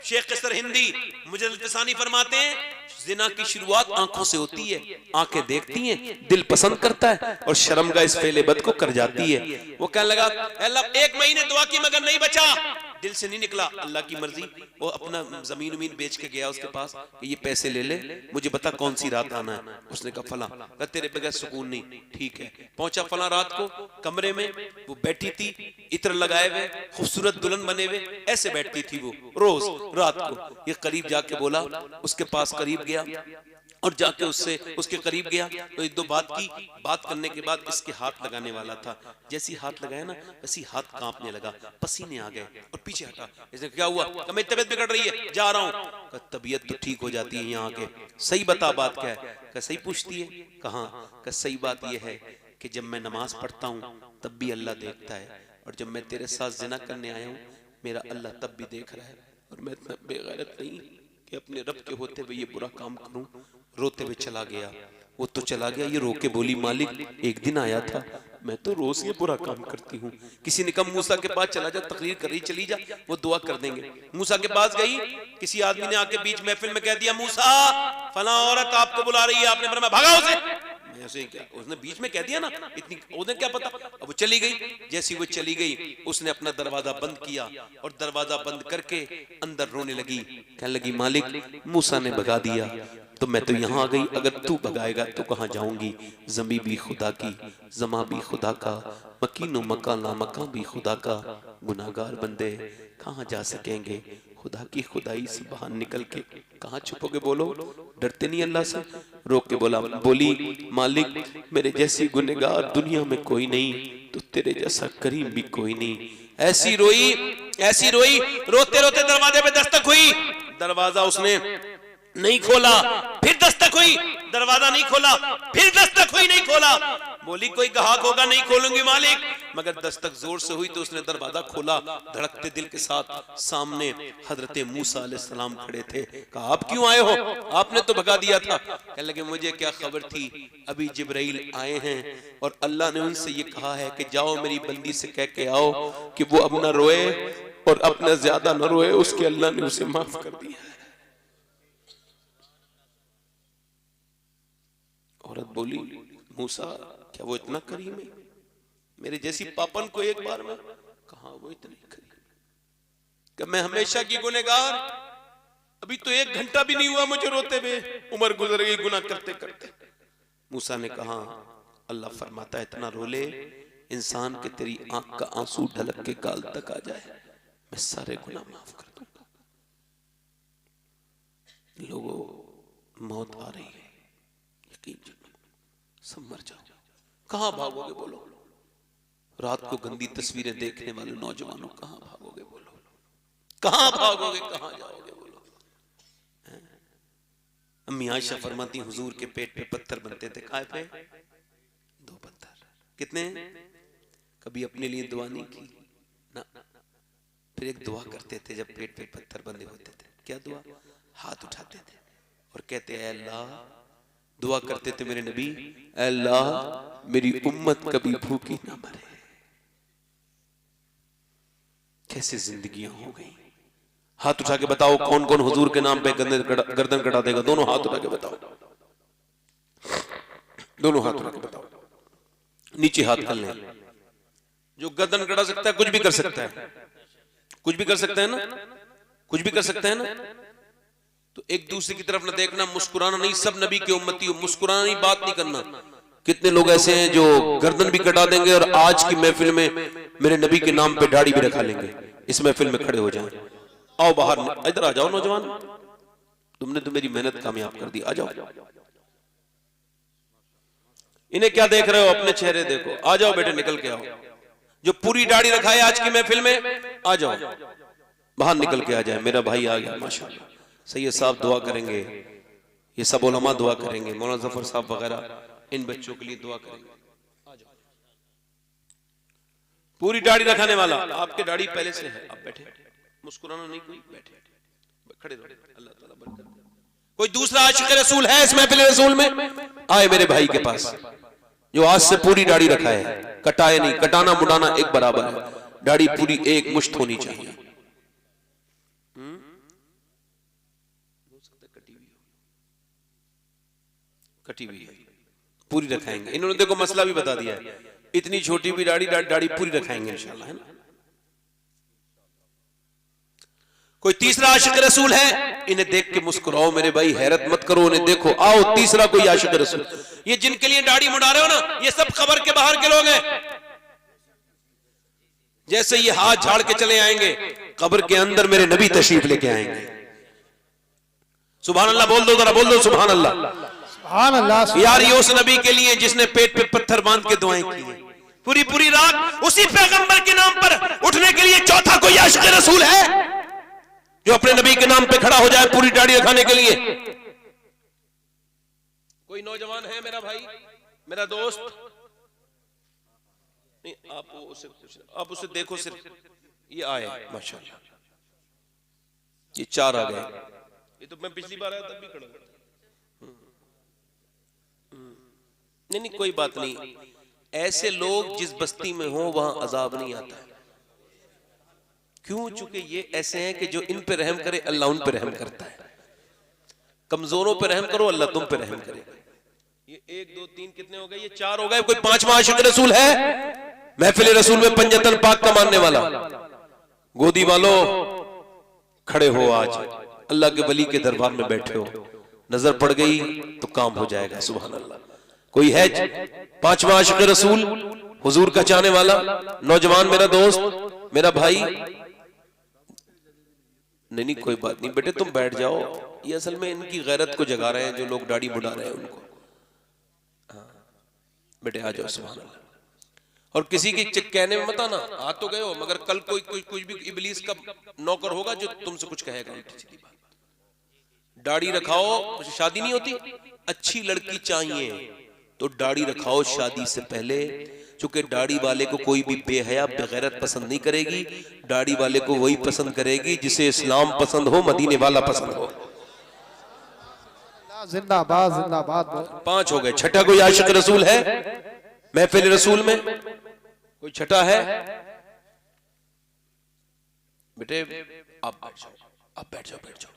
Speaker 1: शेख कसर हिंदी मुजद्दिद फरमाते हैं, जिना की शुरुआत आंखों से होती है, आंखें देखती हैं, दिल पसंद करता है और शर्म का इस फेले बद को कर जाती है। वो कहने लगा अल्लाह 1 महीने दुआ की मगर नहीं बचा, दिल से नहीं निकला, अल्लाह की मर्जी। वो अपना जमीन उमीन बेच के गया उसके पास कि ये पैसे ले ले, मुझे बता कौन सी रात आना है। उसने कहा फला, तेरे बगैर सुकून नहीं, ठीक है। पहुंचा फला रात को, कमरे में वो बैठी थी, इत्र लगाए हुए, खूबसूरत दुल्हन बने हुए, ऐसे बैठती थी वो रोज रात को। ये करीब जाके बोला, उसके पास करीब गया और जाके उससे उसके करीब गया तो 1-2 बात की। बात करने के बाद इसके हाथ लगाने वाला था, जैसी हाथ लगाया ना वैसी हाथ कांपने लगा, पसीने आ गए और पीछे हटा। इसने क्या हुआ? मेरी तबीयत बिगड़ रही है, जा रहा हूँ। तबीयत तो ठीक हो जाती है यहाँ आके, सही बता बात क्या है? सही पूछती है, कहाँ? सही बात यह है कि जब मैं नमाज पढ़ता हूँ तब भी अल्लाह देखता है, और जब मैं तेरे साथ जिना करने आया हूँ मेरा अल्लाह तब भी देख रहा है, और मैं इतना बेगैरत नहीं कि अपने रब के होते हुए ये बुरा काम करूं। रोते हुए चला गया, वो तो चला गया, ये रो के बोली मालिक एक दिन आया था, मैं तो रोज ये बुरा काम करती हूँ। किसी ने कहा मूसा के पास चला जा, तकरीर कर रही चली जा, वो दुआ कर देंगे। मूसा के पास गई, किसी आदमी ने आके बीच महफिल में कह दिया मूसा फला औरत आपको बुला रही है, आपने फरमाया भागा उसे। ऐसे क्या उसने बीच में कह दिया ना, इतनी उन्हें क्या पता। अब वो चली गई, जैसी वो चली गई उसने अपना दरवाजा बंद किया और दरवाजा बंद करके अंदर रोने लगी, कहने लगी मालिक मूसा ने भगा दिया तो मैं तो यहाँ आ गई, अगर तू भगाएगा तो कहाँ जाऊंगी? जमी भी खुदा की, जमा भी खुदा का, मकीनो मकाना मकान भी खुदा का, गुनाहगार बंदे कहाँ जा सकेंगे? खुदा की खुदाई से बाहर निकल के कहाँ छुपोगे? बोलो, डरते नहीं अल्लाह से? रोक के बोली मालिक मेरे जैसी गुनहगार दुनिया में कोई नहीं, तो तेरे जैसा करीम भी कोई नहीं। ऐसी रोई, रोते रोते दरवाजे पे दस्तक हुई, दरवाजा उसने नहीं खोला, फिर दस्तक हुई, दरवाजा नहीं खोला, फिर दस्तक हुई, नहीं खोला। बोली कोई ग्राहक होगा, नहीं खोलूंगी मालिक। मगर दस्तक जोर से हुई तो उसने दरवाजा खोला, धड़कते दिल के साथ सामने हजरत मूसा अलैहिस्सलाम खड़े थे। कहा आप क्यों आए हो? आपने तो भगा दिया था। कहने लगे मुझे क्या खबर थी, अभी जिब्राइल आए हैं और अल्लाह ने उनसे ये कहा है कि जाओ मेरी बंदी से कह के आओ कि वो अब न रोए और अपना ज्यादा न रोए, उसके अल्लाह ने उसे माफ कर दिया। औरत बोली मूसा क्या वो इतना करीम है? मेरे जैसी पापन को एक बार में कहा वो इतनी करीम कि मैं हमेशा की गुनहगार, अभी तो 1 घंटा भी नहीं हुआ मुझे रोते हुए, उम्र गुजर गई गुनाह करते करते। मूसा ने कहा अल्लाह फरमाता है इतना रो ले इंसान के तेरी आंख का आंसू ढलक के गाल तक आ जाए, मैं सारे गुनाह माफ कर दूंगा। लोगों मौत आ रही है, यकीन सब मर जाओ, कहां भागोगे? बोलो, रात को गंदी तस्वीरें देखने वाले नौजवानों कहां भागोगे? बोलो, कहां भागोगे, कहां जाओगे? बोलो। अम्मी आयशा फरमाती हुजूर के पेट पे पत्थर बनते थे, काय पे? 2 पत्थर। कितने? कभी अपने लिए दुआ नहीं की ना, फिर एक दुआ करते थे जब पेट पे पत्थर बंधे होते थे। क्या दुआ? हाथ उठाते थे और कहते हैं अल्लाह, दुआ करते थे मेरे नबी, अल्लाह मेरी उम्मत कभी भूखी ना मरे। कैसे जिंदगियां हो गई। हाथ उठा के बताओ कौन कौन हुजूर के नाम पे गर्दन कटा देगा? दोनों हाथ उठा के बताओ, दोनों हाथ उठा के बताओ, नीचे हाथ कर लें। जो गर्दन कटा सकता है कुछ भी कर सकता है, कुछ भी कर सकता है ना, कुछ भी कर सकता है ना। तो एक दूसरे की तरफ न देखना, मुस्कुराना नहीं, सब नबी के उम्मती हो, मुस्कुराना नहीं, बात नहीं करना। कितने लोग ऐसे हैं जो गर्दन भी कटा देंगे और आज की महफिल में मेरे नबी के नाम पे दाढ़ी भी रखा लेंगे, इस महफिल में खड़े हो जाएं। आओ बाहर, इधर आ जाओ नौजवान, तुमने तो मेरी मेहनत कामयाब कर दी, आ जाओ। इन्हें क्या देख रहे हो, अपने चेहरे देखो। आ जाओ बेटे, निकल के आओ। जो पूरी दाढ़ी रखा है आज की महफिल में, आ जाओ, बाहर निकल के आ जाए। मेरा भाई आ गया माशाल्लाह। सैयद साहब दुआ करेंगे, ये सब उलमा दुआ करेंगे, मौलाना जफर साहब वगैरह इन बच्चों के लिए दुआ करेंगे। आ जाओ। पूरी दाढ़ी रखने वाला, आपके दाढ़ी पहले से है, आप बैठे, मुस्कुराना नहीं, कोई बैठे, खड़े रहो, अल्लाह ताला बरकत दे। कोई दूसरा आशिक रसूल है इस महफिल रसूल में? आए मेरे भाई के पास, जो आज से पूरी दाढ़ी रखा है, कटाए नहीं, कटाना मुड़ाना एक बराबर है, दाढ़ी पूरी एक मुश्त होनी चाहिए। कटी हुई है, पूरी रखाएंगे। इन्होंने देखो मसला भी बता दिया है, इतनी छोटी भी दाढ़ी, दाढ़ी पूरी रखाएंगे इंशाल्लाह, है ना। कोई तीसरा आशिक रसूल है? इन्हें देख के मुस्कुराओ मेरे भाई, हैरत मत करो, उन्हें देखो। आओ, तीसरा कोई आशिक रसूल। ये जिनके लिए दाढ़ी मुड़ा रहे हो ना, ये सब खबर के बाहर के लोग हैं। जैसे ये हाथ झाड़ के चले आएंगे, कब्र के अंदर मेरे नबी तशरीफ लेके आएंगे। सुभान अल्लाह बोल दो, जरा बोल दो सुभान अल्लाह। यार ये उस नबी के लिए जिसने पेट पे पत्थर बांध के दुआएं की, पूरी पूरी रात उसी पैगंबर के नाम पर उठने के लिए। चौथा कोई आशिक रसूल है जो अपने नबी के नाम पे खड़ा हो जाए पूरी दाढ़ी रखाने के लिए? कोई नौजवान है मेरा भाई, मेरा दोस्त? नहीं, आप उसे देखो, सिर्फ ये आए माशाल्लाह, ये 4 आ गए। ये तो मैं पिछली बार आया तब भी खड़ा था। नहीं, कोई बात नहीं। ऐसे लोग जिस बस्ती में हो वहां अजाब नहीं आता है। क्यों? चूंकि ये ऐसे हैं कि जो इन पे रहम करे अल्लाह उन पे रहम करता है। कमजोरों पे रहम करो, अल्लाह तुम पे रहम करेगा। ये 1 2 3 कितने हो गए? ये 4 हो गए। कोई 5वां आशिक रसूल है महफिल रसूल में? पंजतन पाक का मानने वाला, गोदी वालों खड़े हो, आज अल्लाह के वली के दरबार में बैठे हो, नजर पड़ गई तो काम हो जाएगा। सुभान अल्लाह। कोई है 5वां आशिक रसूल, हुजूर का चाहने वाला नौजवान, मेरा दोस्त, मेरा भाई? नहीं, कोई बात नहीं बेटे, तुम बैठ जाओ। ये असल में इनकी गैरत को जगा रहे हैं जो लोग दाढ़ी बुढ़ा रहे हैं उनको। हाँ बेटे आ जाओ, सुभान अल्लाह। और किसी के कहने में मत आना, आ तो गए हो, मगर कल कोई कुछ भी इबलीस का नौकर होगा जो तुमसे कुछ कहेगा उल्टी सीधी बात। दाढ़ी रखाओ, शादी नहीं होती। अच्छी लड़की चाहिए तो दाढ़ी रखाओ शादी से पहले, क्योंकि दाढ़ी वाले को कोई भी बेहया बेगैरत पसंद नहीं करेगी। दाढ़ी वाले को वही पसंद करेगी जिसे इस्लाम पसंद हो, मदीने वाला पसंद हो।
Speaker 2: जिंदाबाद जिंदाबाद।
Speaker 1: 5 हो गए। छठा कोई आशिक रसूल है महफिल रसूल में? कोई छठा है? बेटे आप बैठ जाओ, आप बैठ जाओ, बैठ जाओ।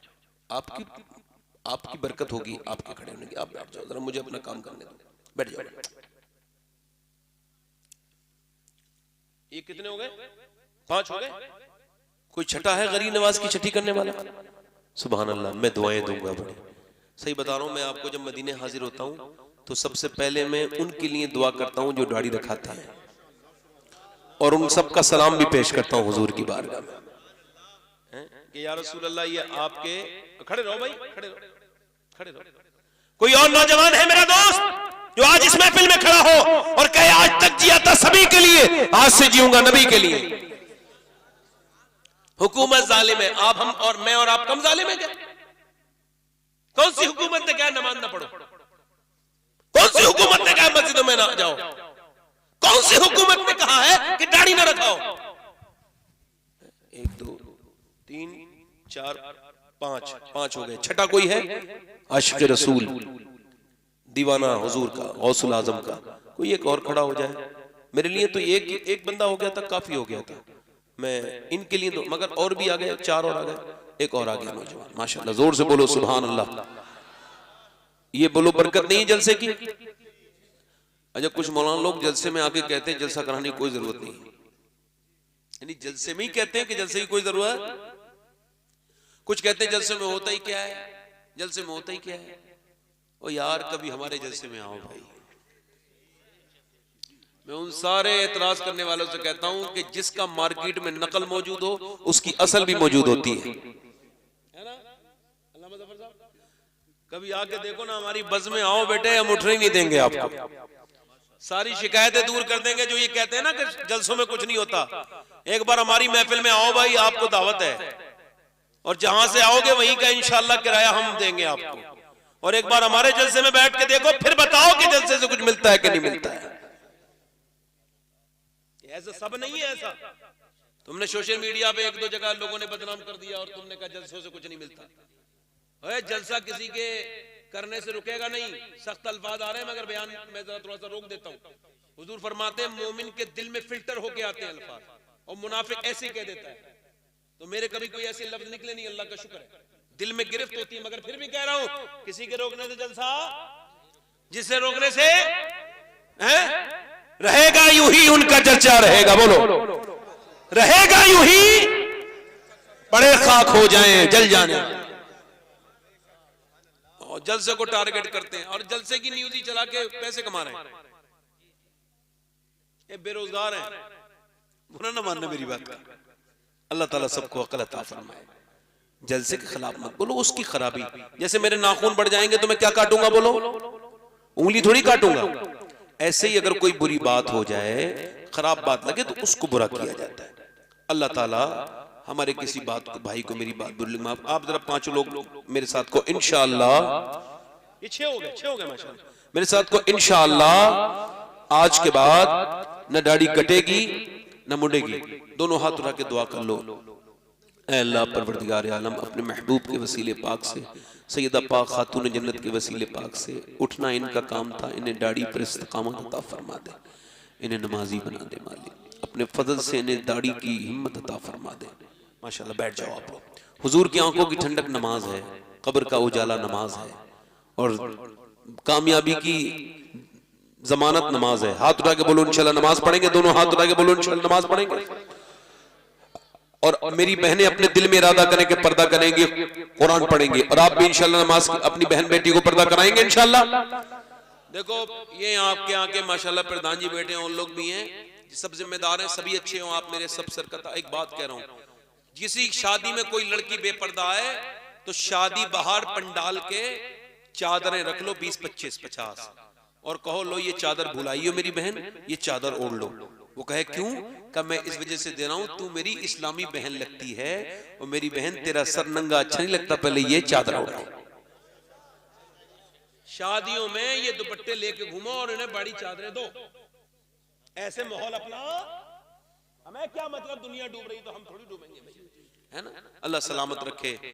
Speaker 1: आपकी बरकत होगी आपके खड़े होने की। आप बैठ जाओ, जरा मुझे अपना काम करने दो, बैठ जाओ। ये कितने हो गए? 5 हो गए। कोई छठा है गरीब नवाज की छठी करने वाला? सुभान अल्लाह। मैं दुआएं दूंगा बड़े, सही बता रहा हूं। मैं आपको जब मदीने हाजिर होता हूं तो सबसे पहले मैं उनके लिए दुआ करता हूं जो दाढ़ी रखाते हैं, और उन सब का सलाम भी पेश करता हूं हुजूर की बारगाह में कि या रसूल अल्लाह, ये आपके। खड़े रहो भाई, खड़े रहो, खड़े रहो। कोई और नौजवान है मेरा दोस्त जो आज इस महफिल में खड़ा हो और कहे आज तक जिया था सभी के लिए, आज से जीऊंगा नबी के लिए? हुकूमत जालिम है, आप हम और मैं और आप कम जालिम है क्या? कौन सी हुकूमत ने कहा नमाज ना पढ़ो? कौन सी हुकूमत ने कहा मस्जिदों में ना जाओ? कौन सी हुकूमत ने कहा है कि दाढ़ी ना रखाओ? 1 2 3 4 5 हो गए। छठा कोई है? आशिक रसूल, दीवाना हुजूर का, गौसुल आजम का। कोई एक और खड़ा हो जाए मेरे लिए तो एक बंदा हो गया था, काफी हो गया था। मैं इनके लिए तो, मगर और भी आ गए, 4 और आ गए, एक और आ गया नौजवान माशाल्लाह। जोर से बोलो सुभान अल्लाह। ये बोलो बरकत नहीं जलसे की। अच्छा, कुछ मौलाना लोग जलसे में आके कहते हैं जलसा कराने की कोई जरूरत नहीं, यानी जलसे में ही कहते हैं कि जलसे की कोई जरूरत। कुछ कहते हैं जलसे में होता ही क्या है, जलसे में होता ही क्या है। ओ यार, कभी हमारे जलसे में आओ भाई। मैं उन सारे एतराज करने वालों से कहता हूं कि जिसका मार्केट में नकल मौजूद हो उसकी असल भी मौजूद होती है ना? अल्लामा ज़फर साहब, कभी आके देखो ना हमारी बज़ में, आओ बेटे हम उठने ही नहीं देंगे आपको। सारी शिकायतें दूर कर देंगे। जो ये कहते हैं ना कि जलसों में कुछ नहीं होता, एक बार हमारी महफिल में आओ भाई, आपको दावत है, और जहां से आओगे वहीं का इंशाल्लाह किराया हम देंगे आपको। और एक बार हमारे जलसे में बैठ के देखो, फिर बताओ कि जलसे से कुछ मिलता है कि नहीं मिलता है। ऐसा सब नहीं है। ऐसा तुमने सोशल मीडिया पे एक दो जगह लोगों ने बदनाम कर दिया और तुमने कहा जलसों से कुछ नहीं मिलता। जलसा किसी के करने से रुकेगा नहीं। सख्त अल्फाज आ रहे हैं मगर बयान मैं जरा थोड़ा सा रोक देता हूँ। हुजूर फरमाते हैं मोमिन के दिल में फिल्टर होके आते हैं अल्फाज, और मुनाफिक ऐसे कह देता है। तो मेरे कभी कोई ऐसे लफ्ज निकले नहीं, अल्लाह का शुक्र है। दिल में गिरफ्त होती है, मगर फिर भी कह रहा हूं, किसी के रोकने से जलसा, जिससे रोकने से रहेगा यूं ही उनका चर्चा रहेगा। बोलो, रहेगा यूं ही, बड़े खाक हो जाएं, जल जाने। और जलसे को टारगेट करते हैं और जलसे की न्यूज़ ही चला के पैसे कमा रहे हैं। ये बेरोजगार हैं। बुरा ना मानना मेरी बात का। अल्लाह ताला सबको अक्ल अता फरमाए। जलसे के खिलाफ मत बोलो, उसकी खराबी। जैसे मेरे नाखून बढ़ जाएंगे तो मैं क्या काटूंगा? बोलो, उंगली थोड़ी काटूंगा। ऐसे ही अगर कोई बुरी बात हो जाए, खराब बात लगे, तो उसको बुरा किया जाता है। अल्लाह ताला हमारे किसी बात को, भाई को मेरी बात बुरी माफ। आप जरा 5 लोग मेरे साथ को इंशाअल्लाह, ये 6 हो गए माशाअल्लाह, मेरे साथ को इंशाअल्लाह आज के बाद न दाढ़ी कटेगी न मुड़ेगी। दोनों हाथ उठा के दुआ कर लो। ऐ अल्लाह परवरदिगार आलम, अपने महबूब के वसीले पाक से, सैयदा पाक खातून जन्नत के वसीले पाक से, उठना इनका काम था, इन्हें दाढ़ी पर इस्तिकामत अता फरमा दे, इन्हें नमाजी बना दे मालिक। अपने फजल से इन्हें दाढ़ी की हिम्मत अता फरमा दे। माशाल्लाह, बैठ जाओ आप लोग। हुजूर की आंखों की ठंडक नमाज है, कब्र का उजाला नमाज है, और कामयाबी की जमानत नमाज है। हाथ उठा के बोलो इंशाल्लाह नमाज पढ़ेंगे। दोनों हाथ उठा के बोलो इंशाल्लाह नमाज पढ़ेंगे। और मेरी बहनें अपने दिल में इरादा करें कि पर्दा करेंगे, कुरान पढ़ेंगे, और आप भी इंशाल्लाह नमाज अपनी बहन बेटी को पर्दा कराएंगे इंशाल्लाह। देखो, ये आपके यहाँ के माशाल्लाह प्रधान जी बैठे हैं, उन लोग भी हैं, सब जिम्मेदार हैं, सभी अच्छे हो। आप मेरे सब सरकता। एक बात कह रहा हूँ, किसी शादी में कोई लड़की बेपर्दा है तो शादी बाहर पंडाल के चादरें रख लो 20, 25, 50, और कहो लो ये चादर भुलाइयो मेरी बहन, ये चादर ओढ़ लो। वो कहे क्यों? का मैं इस वजह से दे रहा हूं, तू मेरी इस्लामी बहन लगती है, और मेरी बहन तेरा सर नंगा अच्छा नहीं लगता, पहले ये चादर ओढ़। शादियों में ये दुपट्टे लेके घूमो और इन्हें बड़ी चादरें दो। ऐसे माहौल अपना, हमें क्या मतलब? दुनिया डूब रही तो हम थोड़ी डूबेंगे, है ना? अल्लाह सलामत रखे।